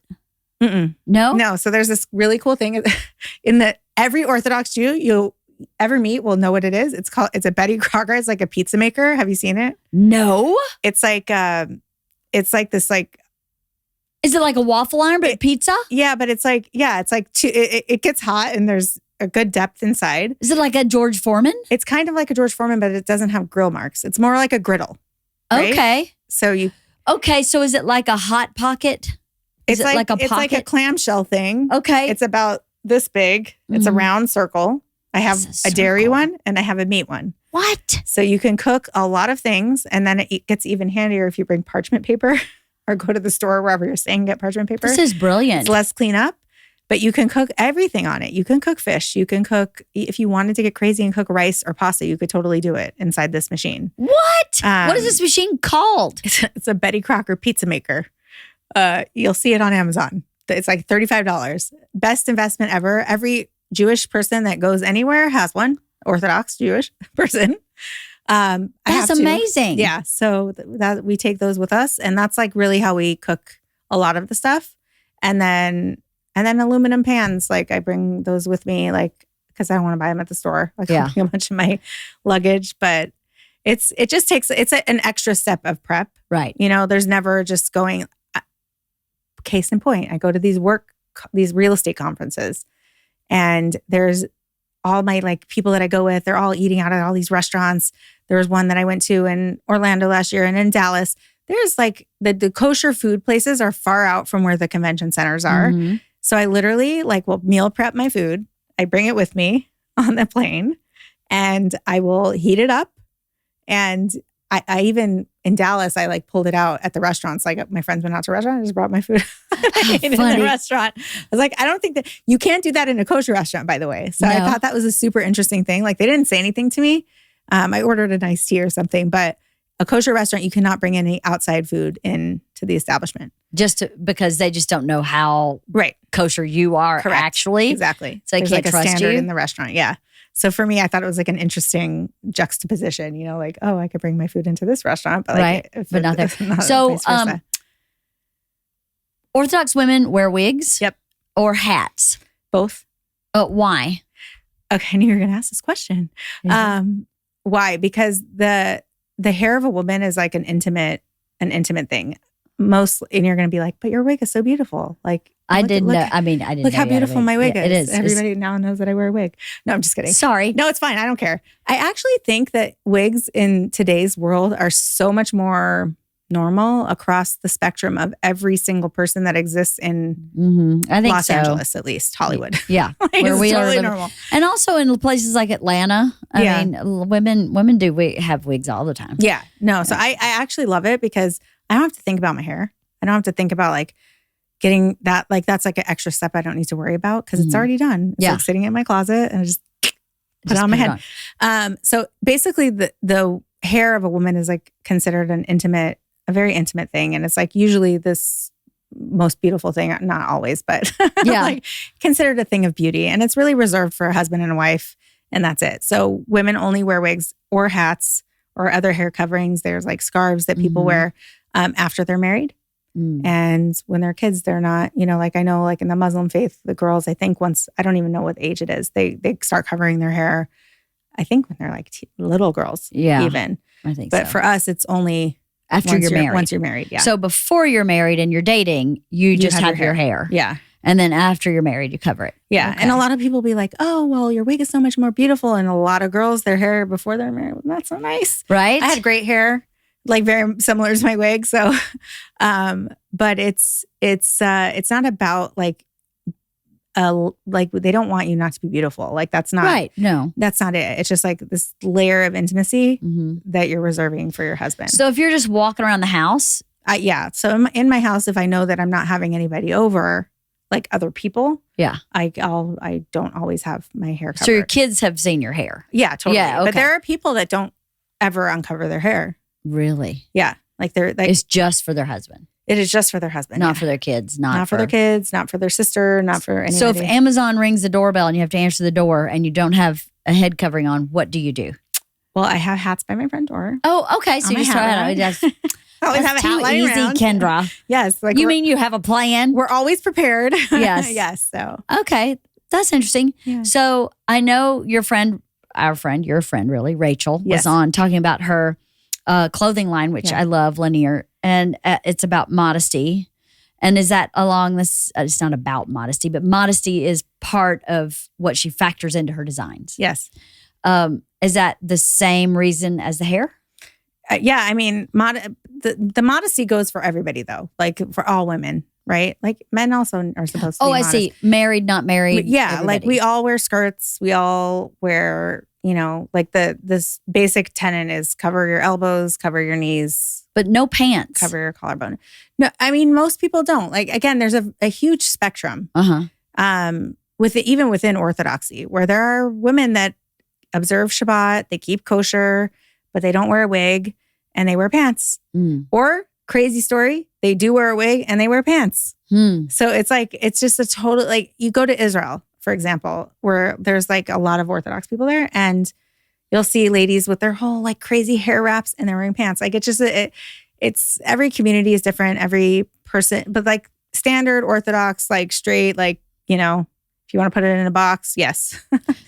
Mm-mm. No. So there's this really cool thing every Orthodox Jew you'll ever meet will know what it is. It's a Betty Crocker. It's like a pizza maker. Have you seen it? No. It's like this like. Is it like a waffle iron but pizza? Yeah, but it's like it gets hot and there's a good depth inside. Is it like a George Foreman? It's kind of like a George Foreman, but it doesn't have grill marks. It's more like a griddle. Right? Okay. So is it like a hot pocket? It's like a clamshell thing. Okay. It's about this big. It's a round circle. I have a dairy one and I have a meat one. What? So you can cook a lot of things, and then it gets even handier if you bring parchment paper or go to the store wherever you're staying and get parchment paper. This is brilliant. It's less cleanup, but you can cook everything on it. You can cook fish. You can cook, if you wanted to get crazy and cook rice or pasta, you could totally do it inside this machine. What? What is this machine called? It's a Betty Crocker pizza maker. You'll see it on Amazon. It's like $35. Best investment ever. Every Jewish person that goes anywhere has one. Orthodox Jewish person. That's amazing. Yeah. So that we take those with us, and that's like really how we cook a lot of the stuff. And then aluminum pans, like I bring those with me, like because I don't want to buy them at the store. Like Yeah. I'll bring a bunch of my luggage, but it's an extra step of prep. Right. You know, there's never just going, case in point, I go to these real estate conferences and there's all my like people that I go with, they're all eating out at all these restaurants. There was one that I went to in Orlando last year and in Dallas. There's like the kosher food places are far out from where the convention centers are. Mhm. So I literally like will meal prep my food. I bring it with me on the plane and I will heat it up. And I even in Dallas, I like pulled it out at the restaurants. Like my friends went out to a restaurant, I just brought my food I ate it in funny. the restaurant. I was like, I don't think that you can't do that in a kosher restaurant, by the way. So I No. thought that was a super interesting thing. Like they didn't say anything to me. I ordered a nice tea or something, but a kosher restaurant, you cannot bring any outside food into the establishment. Because they just don't know how Right. kosher you are Correct. actually. Exactly. So they There's can't like a trust standard you? in the restaurant. Yeah. So for me, I thought it was like an interesting juxtaposition, you know, like, oh, I could bring my food into this restaurant, but like, Right. if But not there. not So, vice versa. Orthodox women wear wigs. Yep. Or hats. Both. Why? Okay, I knew you were going to ask this question. Why? Because the hair of a woman is like an intimate thing. And you're going to be like, but your wig is so beautiful. Like I look- didn't look- know. I mean, I didn't Look know how you had a beautiful my wig Yeah, is. It is. Everybody now knows that I wear a wig. No, I'm just kidding. Sorry. No, it's fine. I don't care. I actually think that wigs in today's world are so much more normal across the spectrum of every single person that exists in Mhm. I think Los so. Angeles, at least Hollywood. Yeah. Like, Where it's we are totally living. normal. And also in places like Atlanta. I Yeah. mean, women do have wigs all the time. Yeah. No. So I actually love it because I don't have to think about my hair. I don't have to think about like getting that. Like that's like an extra step I don't need to worry about because it's Mhm. already done. It's Yeah. like sitting in my closet and I just put it on my head. So basically the hair of a woman is like considered a very intimate thing. And it's like usually this most beautiful thing, not always, but Yeah. like considered a thing of beauty. And it's really reserved for a husband and a wife. And that's it. So women only wear wigs or hats or other hair coverings. There's like scarves that people Mhm. wear after they're married. Mm. And when they're kids, they're not, you know, like I know like in the Muslim faith, the girls, I think I don't even know what age it is. They start covering their hair, I think when they're like little girls Yeah. even. I think But so. for us, it's only After you're married. Once you're married, yeah. So before you're married and you're dating, you just have have your your hair. yeah. And then after you're married, you cover it. Yeah. Okay. And a lot of people be like, oh, well, your wig is so much more beautiful. And a lot of girls, their hair before they're married was not so nice. Right? I had great hair, like very similar to my wig. So, but it's not about like they don't want you not to be beautiful. Like that's not, right. No. that's not it. It's just like this layer of intimacy hmm that you're reserving for your husband. So if you're just walking around the house, Yeah. So in my house, if I know that I'm not having anybody over, like other people, Yeah. I don't always have my hair covered. so your kids have seen your hair. Yeah, totally. Yeah, But okay. there are people that don't ever uncover their hair. Really? Yeah, like they're like It's just for their husband, it is just for their husband, not yeah. for their kids, not for their kids, not for their sister, not for anybody. So if Amazon rings the doorbell and you have to answer the door and you don't have a head covering on, what do you do? well, I have hats by my front door. Oh, okay. So On you my just throw hat it out. rack. That's, I always that's have a hat too lying easy, around. Kendra. Yes, like You mean you have a plan? we're always prepared? Yes. yes. So Okay. That's interesting. Yeah. So I know your friend, your friend really, Rachel, Yes. was on talking about her clothing line, which Yeah. I love, Linear. And it's about modesty. And is that along this? It's not about modesty, but modesty is part of what she factors into her designs. yes, Is that the same reason as the hair? yeah. I mean, the modesty goes for everybody though, like for all women, right? Like men also are supposed to. Oh, be I modest. see. Married, not married. Yeah, like everybody. we all wear skirts. We all wear, you know, like this basic tenet is cover your elbows, cover your knees, But no pants. cover your collarbone. No, I mean most people don't. Like again, there's a huge spectrum. Even within Orthodoxy, where there are women that observe Shabbat, they keep kosher, but they don't wear a wig and they wear pants. Mm. Or crazy story, they do wear a wig and they wear pants. Hmm. So it's like, it's just a total, like you go to Israel, for example, where there's like a lot of Orthodox people there and you'll see ladies with their whole like crazy hair wraps and they're wearing pants. Like it's just, it's every community is different, every person, but like standard Orthodox, like straight, like, you know, if If you want to put it in a box, yes.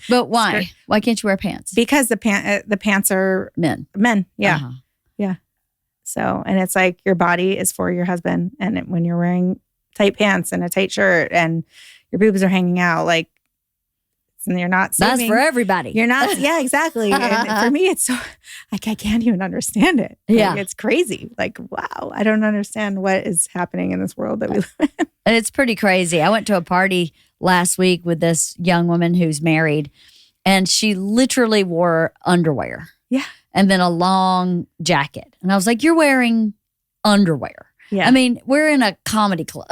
But why? Why can't you wear pants? Because the pants are Men. Yeah. Uh-huh. Yeah. So, and it's like your body is for your husband. And when you're wearing tight pants and a tight shirt and your boobs are hanging out, like, and you're not saving. That's for everybody. You're not, yeah, exactly. And for me, it's so, like, I can't even understand it. Like, Yeah. it's crazy. Like, wow, I don't understand what is happening in this world that we live in. And it's pretty crazy. I went to a party last week with this young woman who's married, and she literally wore underwear. Yeah. And then a long jacket. And I was like, you're wearing underwear. Yeah. I mean, we're in a comedy club.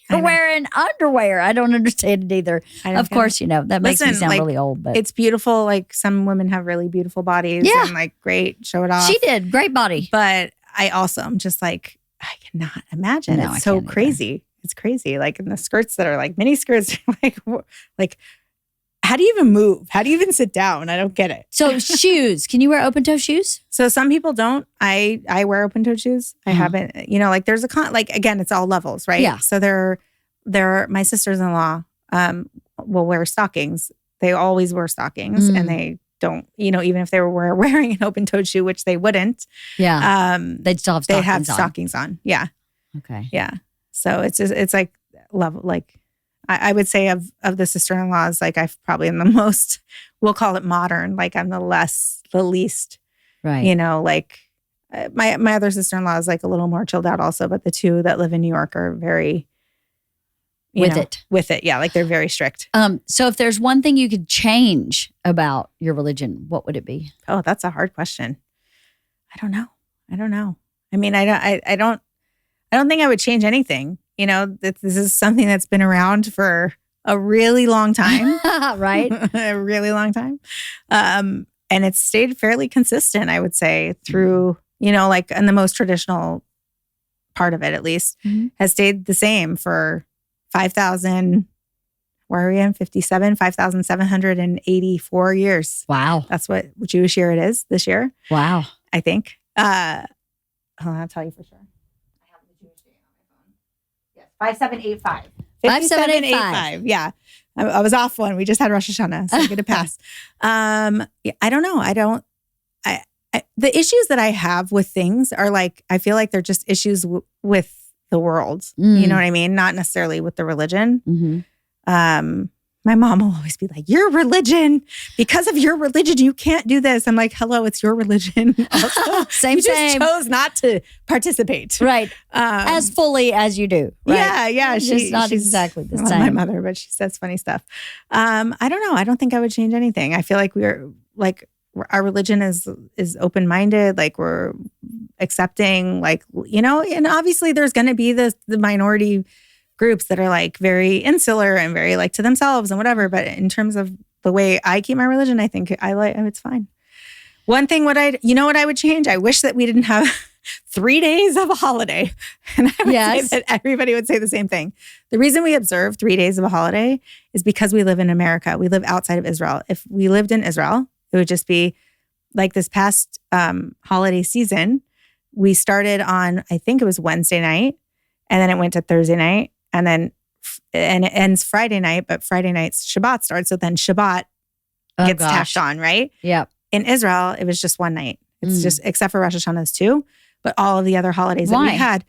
You're wearing underwear. I don't understand it either. Of course, that makes me sound really old. But it's beautiful. Like, some women have really beautiful bodies. Yeah. And like, great, show it off. She did. Great body. But I also am just like, I cannot imagine. No, It's I so can't either. crazy. It's crazy. Like, in the skirts that are like mini skirts, like, how do you even move? How do you even sit down? I don't get it. So shoes. Can you wear open toe shoes? So some people don't. I wear open toe shoes. I haven't, like, there's again, it's all levels, right? Yeah. So my sisters-in-law will wear stockings. They always wear stockings, and they don't, even if they were wearing an open toed shoe, which they wouldn't. Yeah. They'd still have stockings they have on. stockings on. Yeah. Okay. Yeah. So it's like level, like, I would say of the sister-in-laws, like, I've probably am the most, we'll call it modern. Like, I'm the least, Right. like, my other sister-in-law is like a little more chilled out also, but the two that live in New York are very, with it. Yeah. Like, they're very strict. So if there's one thing you could change about your religion, what would it be? Oh, that's a hard question. I don't know. I mean, I don't think I would change anything. This is something that's been around for a really long time. Right. A really long time. And it's stayed fairly consistent, I would say, through, like, in the most traditional part of it, at least, has stayed the same for 5,000, where are we in? 5,784 years. Wow. That's what Jewish year it is this year, Wow. I think. Hold on, I'll tell you for sure. I have the Jewish day on my phone. Yes, 5785. 5785. Yeah. I was off one. We just had Rosh Hashanah, so I get a pass. Yeah, I don't know. The issues that I have with things are like, I feel like they're just issues with the world. You know what I mean? Not necessarily with the religion. Mm-hmm. My mom will always be like, your religion, because of your religion, you can't do this. I'm like, hello, it's your religion. Also, Same. you just chose not to participate. Right. As fully as you do. Right? Yeah. She's not exactly the I love same. my mother, but she says funny stuff. I don't know. I don't think I would change anything. I feel like our religion is open-minded. Like, we're accepting, like, and obviously there's going to be the minority groups that are like very insular and very like to themselves and whatever. But in terms of the way I keep my religion, I think it's fine. One thing what I would change? I wish that we didn't have 3 days of a holiday. And I would say that everybody would say the same thing. The reason we observe 3 days of a holiday is because we live in America. We live outside of Israel. If we lived in Israel, it would just be like this past holiday season. We started on, I think it was Wednesday night, and then it went to Thursday night, and it ends Friday night, but Friday night's Shabbat starts. So then Shabbat gets tacked on, right? Yep. In Israel, it was just one night. It's just, except for Rosh Hashanah's 2, but all of the other holidays that we had.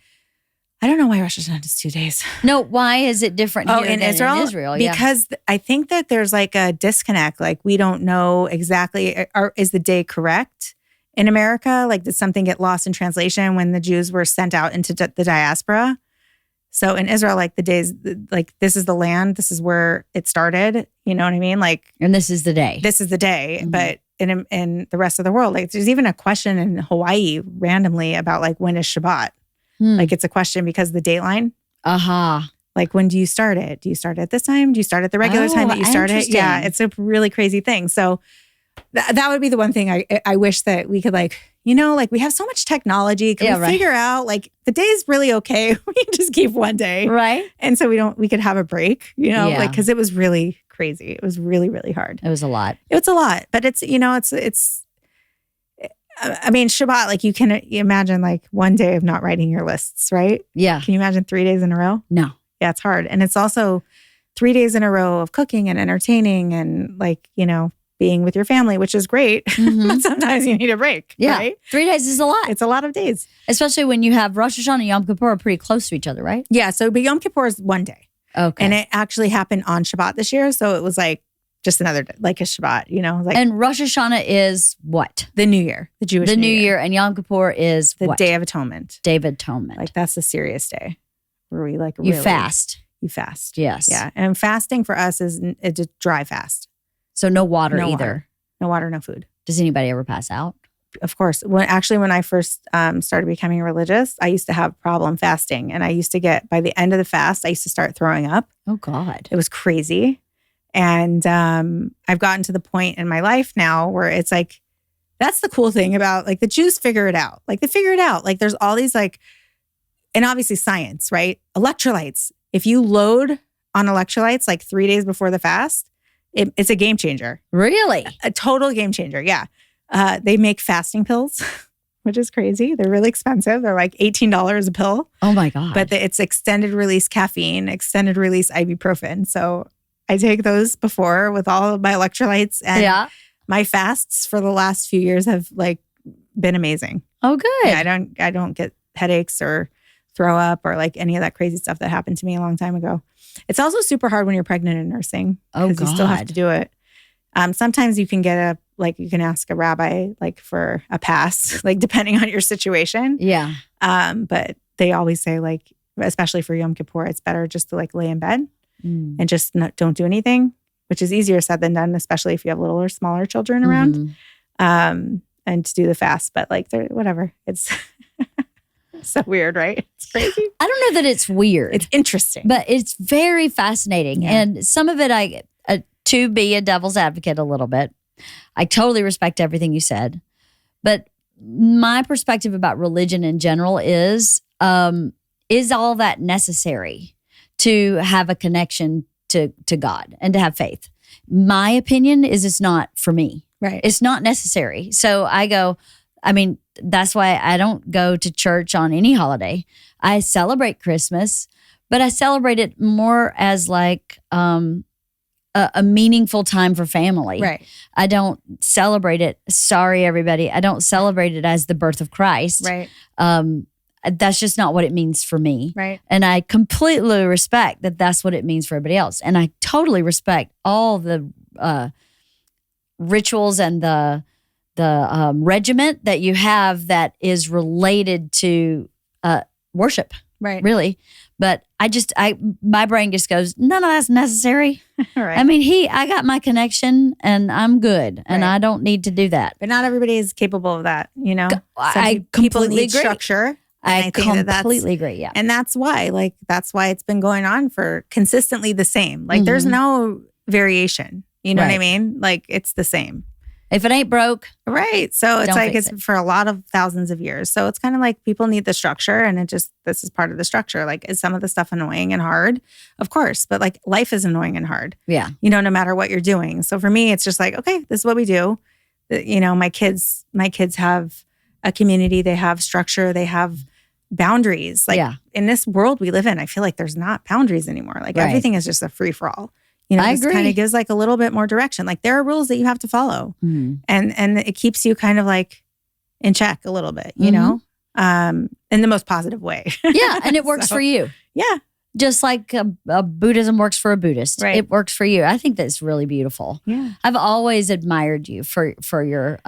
I don't know why Rosh Hashanah is 2 days. No, why is it different here in than Israel? in Israel? Yeah. Because I think that there's like a disconnect. Like, we don't know exactly, is the day correct in America? Like, did something get lost in translation when the Jews were sent out into the diaspora? So in Israel, like, the days, like, this is the land, this is where it started. You know what I mean? Like, and this is the day. This is the day. But in the rest of the world, like, there's even a question in Hawaii randomly about like, when is Shabbat? Like, it's a question because the dateline. Like, when do you start it? Do you start it at this time? Do you start at the regular time that you start it? Yeah, it's a really crazy thing. So that would be the one thing I wish that we could, like, like, we have so much technology. Can we figure out, like, the day is really okay. We can just keep one day. Right. And so we could have a break, like, because it was really crazy. It was really, really hard. It was a lot. It's a lot. But it's, I mean, Shabbat, like, you can imagine like one day of not writing your lists, right? Yeah. Can you imagine 3 days in a row? No. Yeah, it's hard. And it's also 3 days in a row of cooking and entertaining and like, being with your family, which is great. But sometimes you need a break, right? 3 days is a lot. It's a lot of days. Especially when you have Rosh Hashanah and Yom Kippur are pretty close to each other, right? Yeah. So, but Yom Kippur is one day. Okay. And it actually happened on Shabbat this year. So it was like just another day, like a Shabbat, like and Rosh Hashanah is what? the New Year, the Jewish The New Year. And Yom Kippur is the what? Day of Atonement. Day of Atonement. Like that's a serious day where we like you really, fast. You fast. Yes. Yeah. And fasting for us is it's a dry fast. So no water No either. water. No water, no food. Does anybody ever pass out? Of course. When I first started becoming religious, I used to have problem fasting. And I used to get, by the end of the fast, I used to start throwing up. Oh, God. It was crazy. And I've gotten to the point in my life now where it's like, that's the cool thing about like the Jews figure it out. Like they figure it out. Like there's all these like, and obviously science, right? Electrolytes. If you load on electrolytes like 3 days before the fast, it's a game changer. Really? A total game changer. Yeah. They make fasting pills, which is crazy. They're really expensive. They're like $18 a pill. Oh my God. But it's extended release caffeine, extended release ibuprofen. So I take those before with all of my electrolytes, and my fasts for the last few years have like been amazing. Oh, good. Yeah, I don't get headaches or throw up or like any of that crazy stuff that happened to me a long time ago. It's also super hard when you're pregnant and nursing. Oh, God. You still have to do it. Sometimes you can get you can ask a rabbi like for a pass, like depending on your situation. Yeah. But they always say like, especially for Yom Kippur, it's better just to like lay in bed and just don't do anything, which is easier said than done, especially if you have little or smaller children around. And to do the fast, but like whatever. It's so weird, right? It's crazy. I don't know that it's weird. It's interesting. But it's very fascinating. Yeah. And some of it, to be a devil's advocate a little bit, I totally respect everything you said. But my perspective about religion in general is all that necessary to have a connection to God and to have faith? My opinion is it's not for me. Right. It's not necessary. So that's why I don't go to church on any holiday. I celebrate Christmas, but I celebrate it more as like a meaningful time for family. Right. I don't celebrate it. Sorry, everybody. I don't celebrate it as the birth of Christ. Right. That's just not what it means for me. Right. And I completely respect that that's what it means for everybody else. And I totally respect all the rituals and the regiment that you have that is related to worship. Right. Really. But my brain just goes, none of that's necessary. Right. I mean, I got my connection and I'm good and Right. I don't need to do that. But not everybody is capable of that, I people completely need agree. structure. I think that's completely agree. Yeah. And that's why it's been going on for consistently the same. Like there's no variation. You know what I Right. mean? Like it's the same. If it ain't broke, Right. So it's Don't like fix it's for a lot of thousands of years. So it's kind of like people need the structure and this is part of the structure. Like is some of the stuff annoying and hard? Of course. But like life is annoying and hard, yeah. no matter what you're doing. So for me, it's just like, okay, this is what we do. My kids have a community, they have structure, they have boundaries. Like in this world we live in, I feel like there's not boundaries anymore. Like Right. everything is just a free for all. I this agree. kind of gives like a little bit more direction. Like there are rules that you have to follow. And it keeps you kind of like in check a little bit, in the most positive way. Yeah. And it works So, for you. Yeah. Just like Buddhism works for a Buddhist. Right. It works for you. I think that's really beautiful. Yeah. I've always admired you for your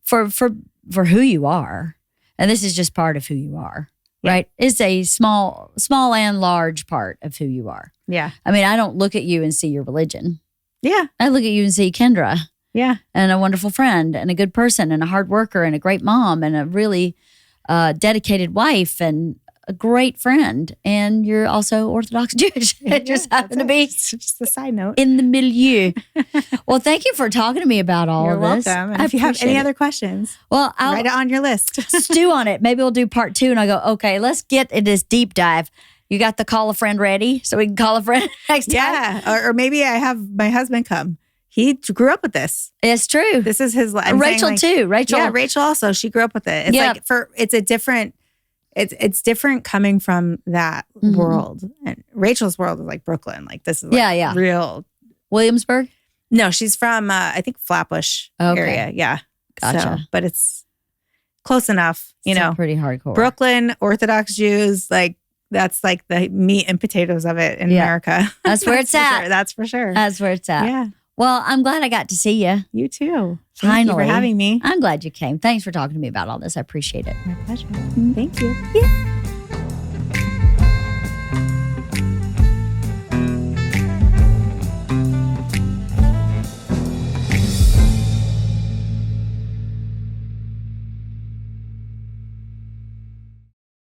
for who you are. And this is just part of who you are. Right? It's a small and large part of who you are. Yeah. I mean, I don't look at you and see your religion. Yeah. I look at you and see Kendra Yeah. and a wonderful friend and a good person and a hard worker and a great mom and a really dedicated wife and a great friend. And you're also Orthodox Jewish. It just happened to be just a side note. in the milieu. Well, thank you for talking to me about all You're of this. welcome. And I if you have appreciate any it. other questions, Well, I'll write it on your list. stew on it. Maybe we'll do part 2 and I go, okay, let's get in this deep dive. You got the call a friend ready so we can call a friend next time? Yeah. Or maybe I have my husband come. He grew up with this. It's true. This is his life. Rachel too. Rachel. Yeah, Rachel also. She grew up with it. It's Yeah. it's a different it's different coming from that world. And Rachel's world is like Brooklyn. Like this is like real. Williamsburg? No, she's from I think Flatbush area. Yeah. Gotcha. So, but it's close enough, you know. Pretty hardcore. Brooklyn, Orthodox Jews, like that's like the meat and potatoes of it in America. That's where it's at. Sure. That's for sure. That's where it's at. Yeah. Well, I'm glad I got to see you. You too. Finally. Thank you for having me. I'm glad you came. Thanks for talking to me about all this. I appreciate it. My pleasure. Thank you. Yeah.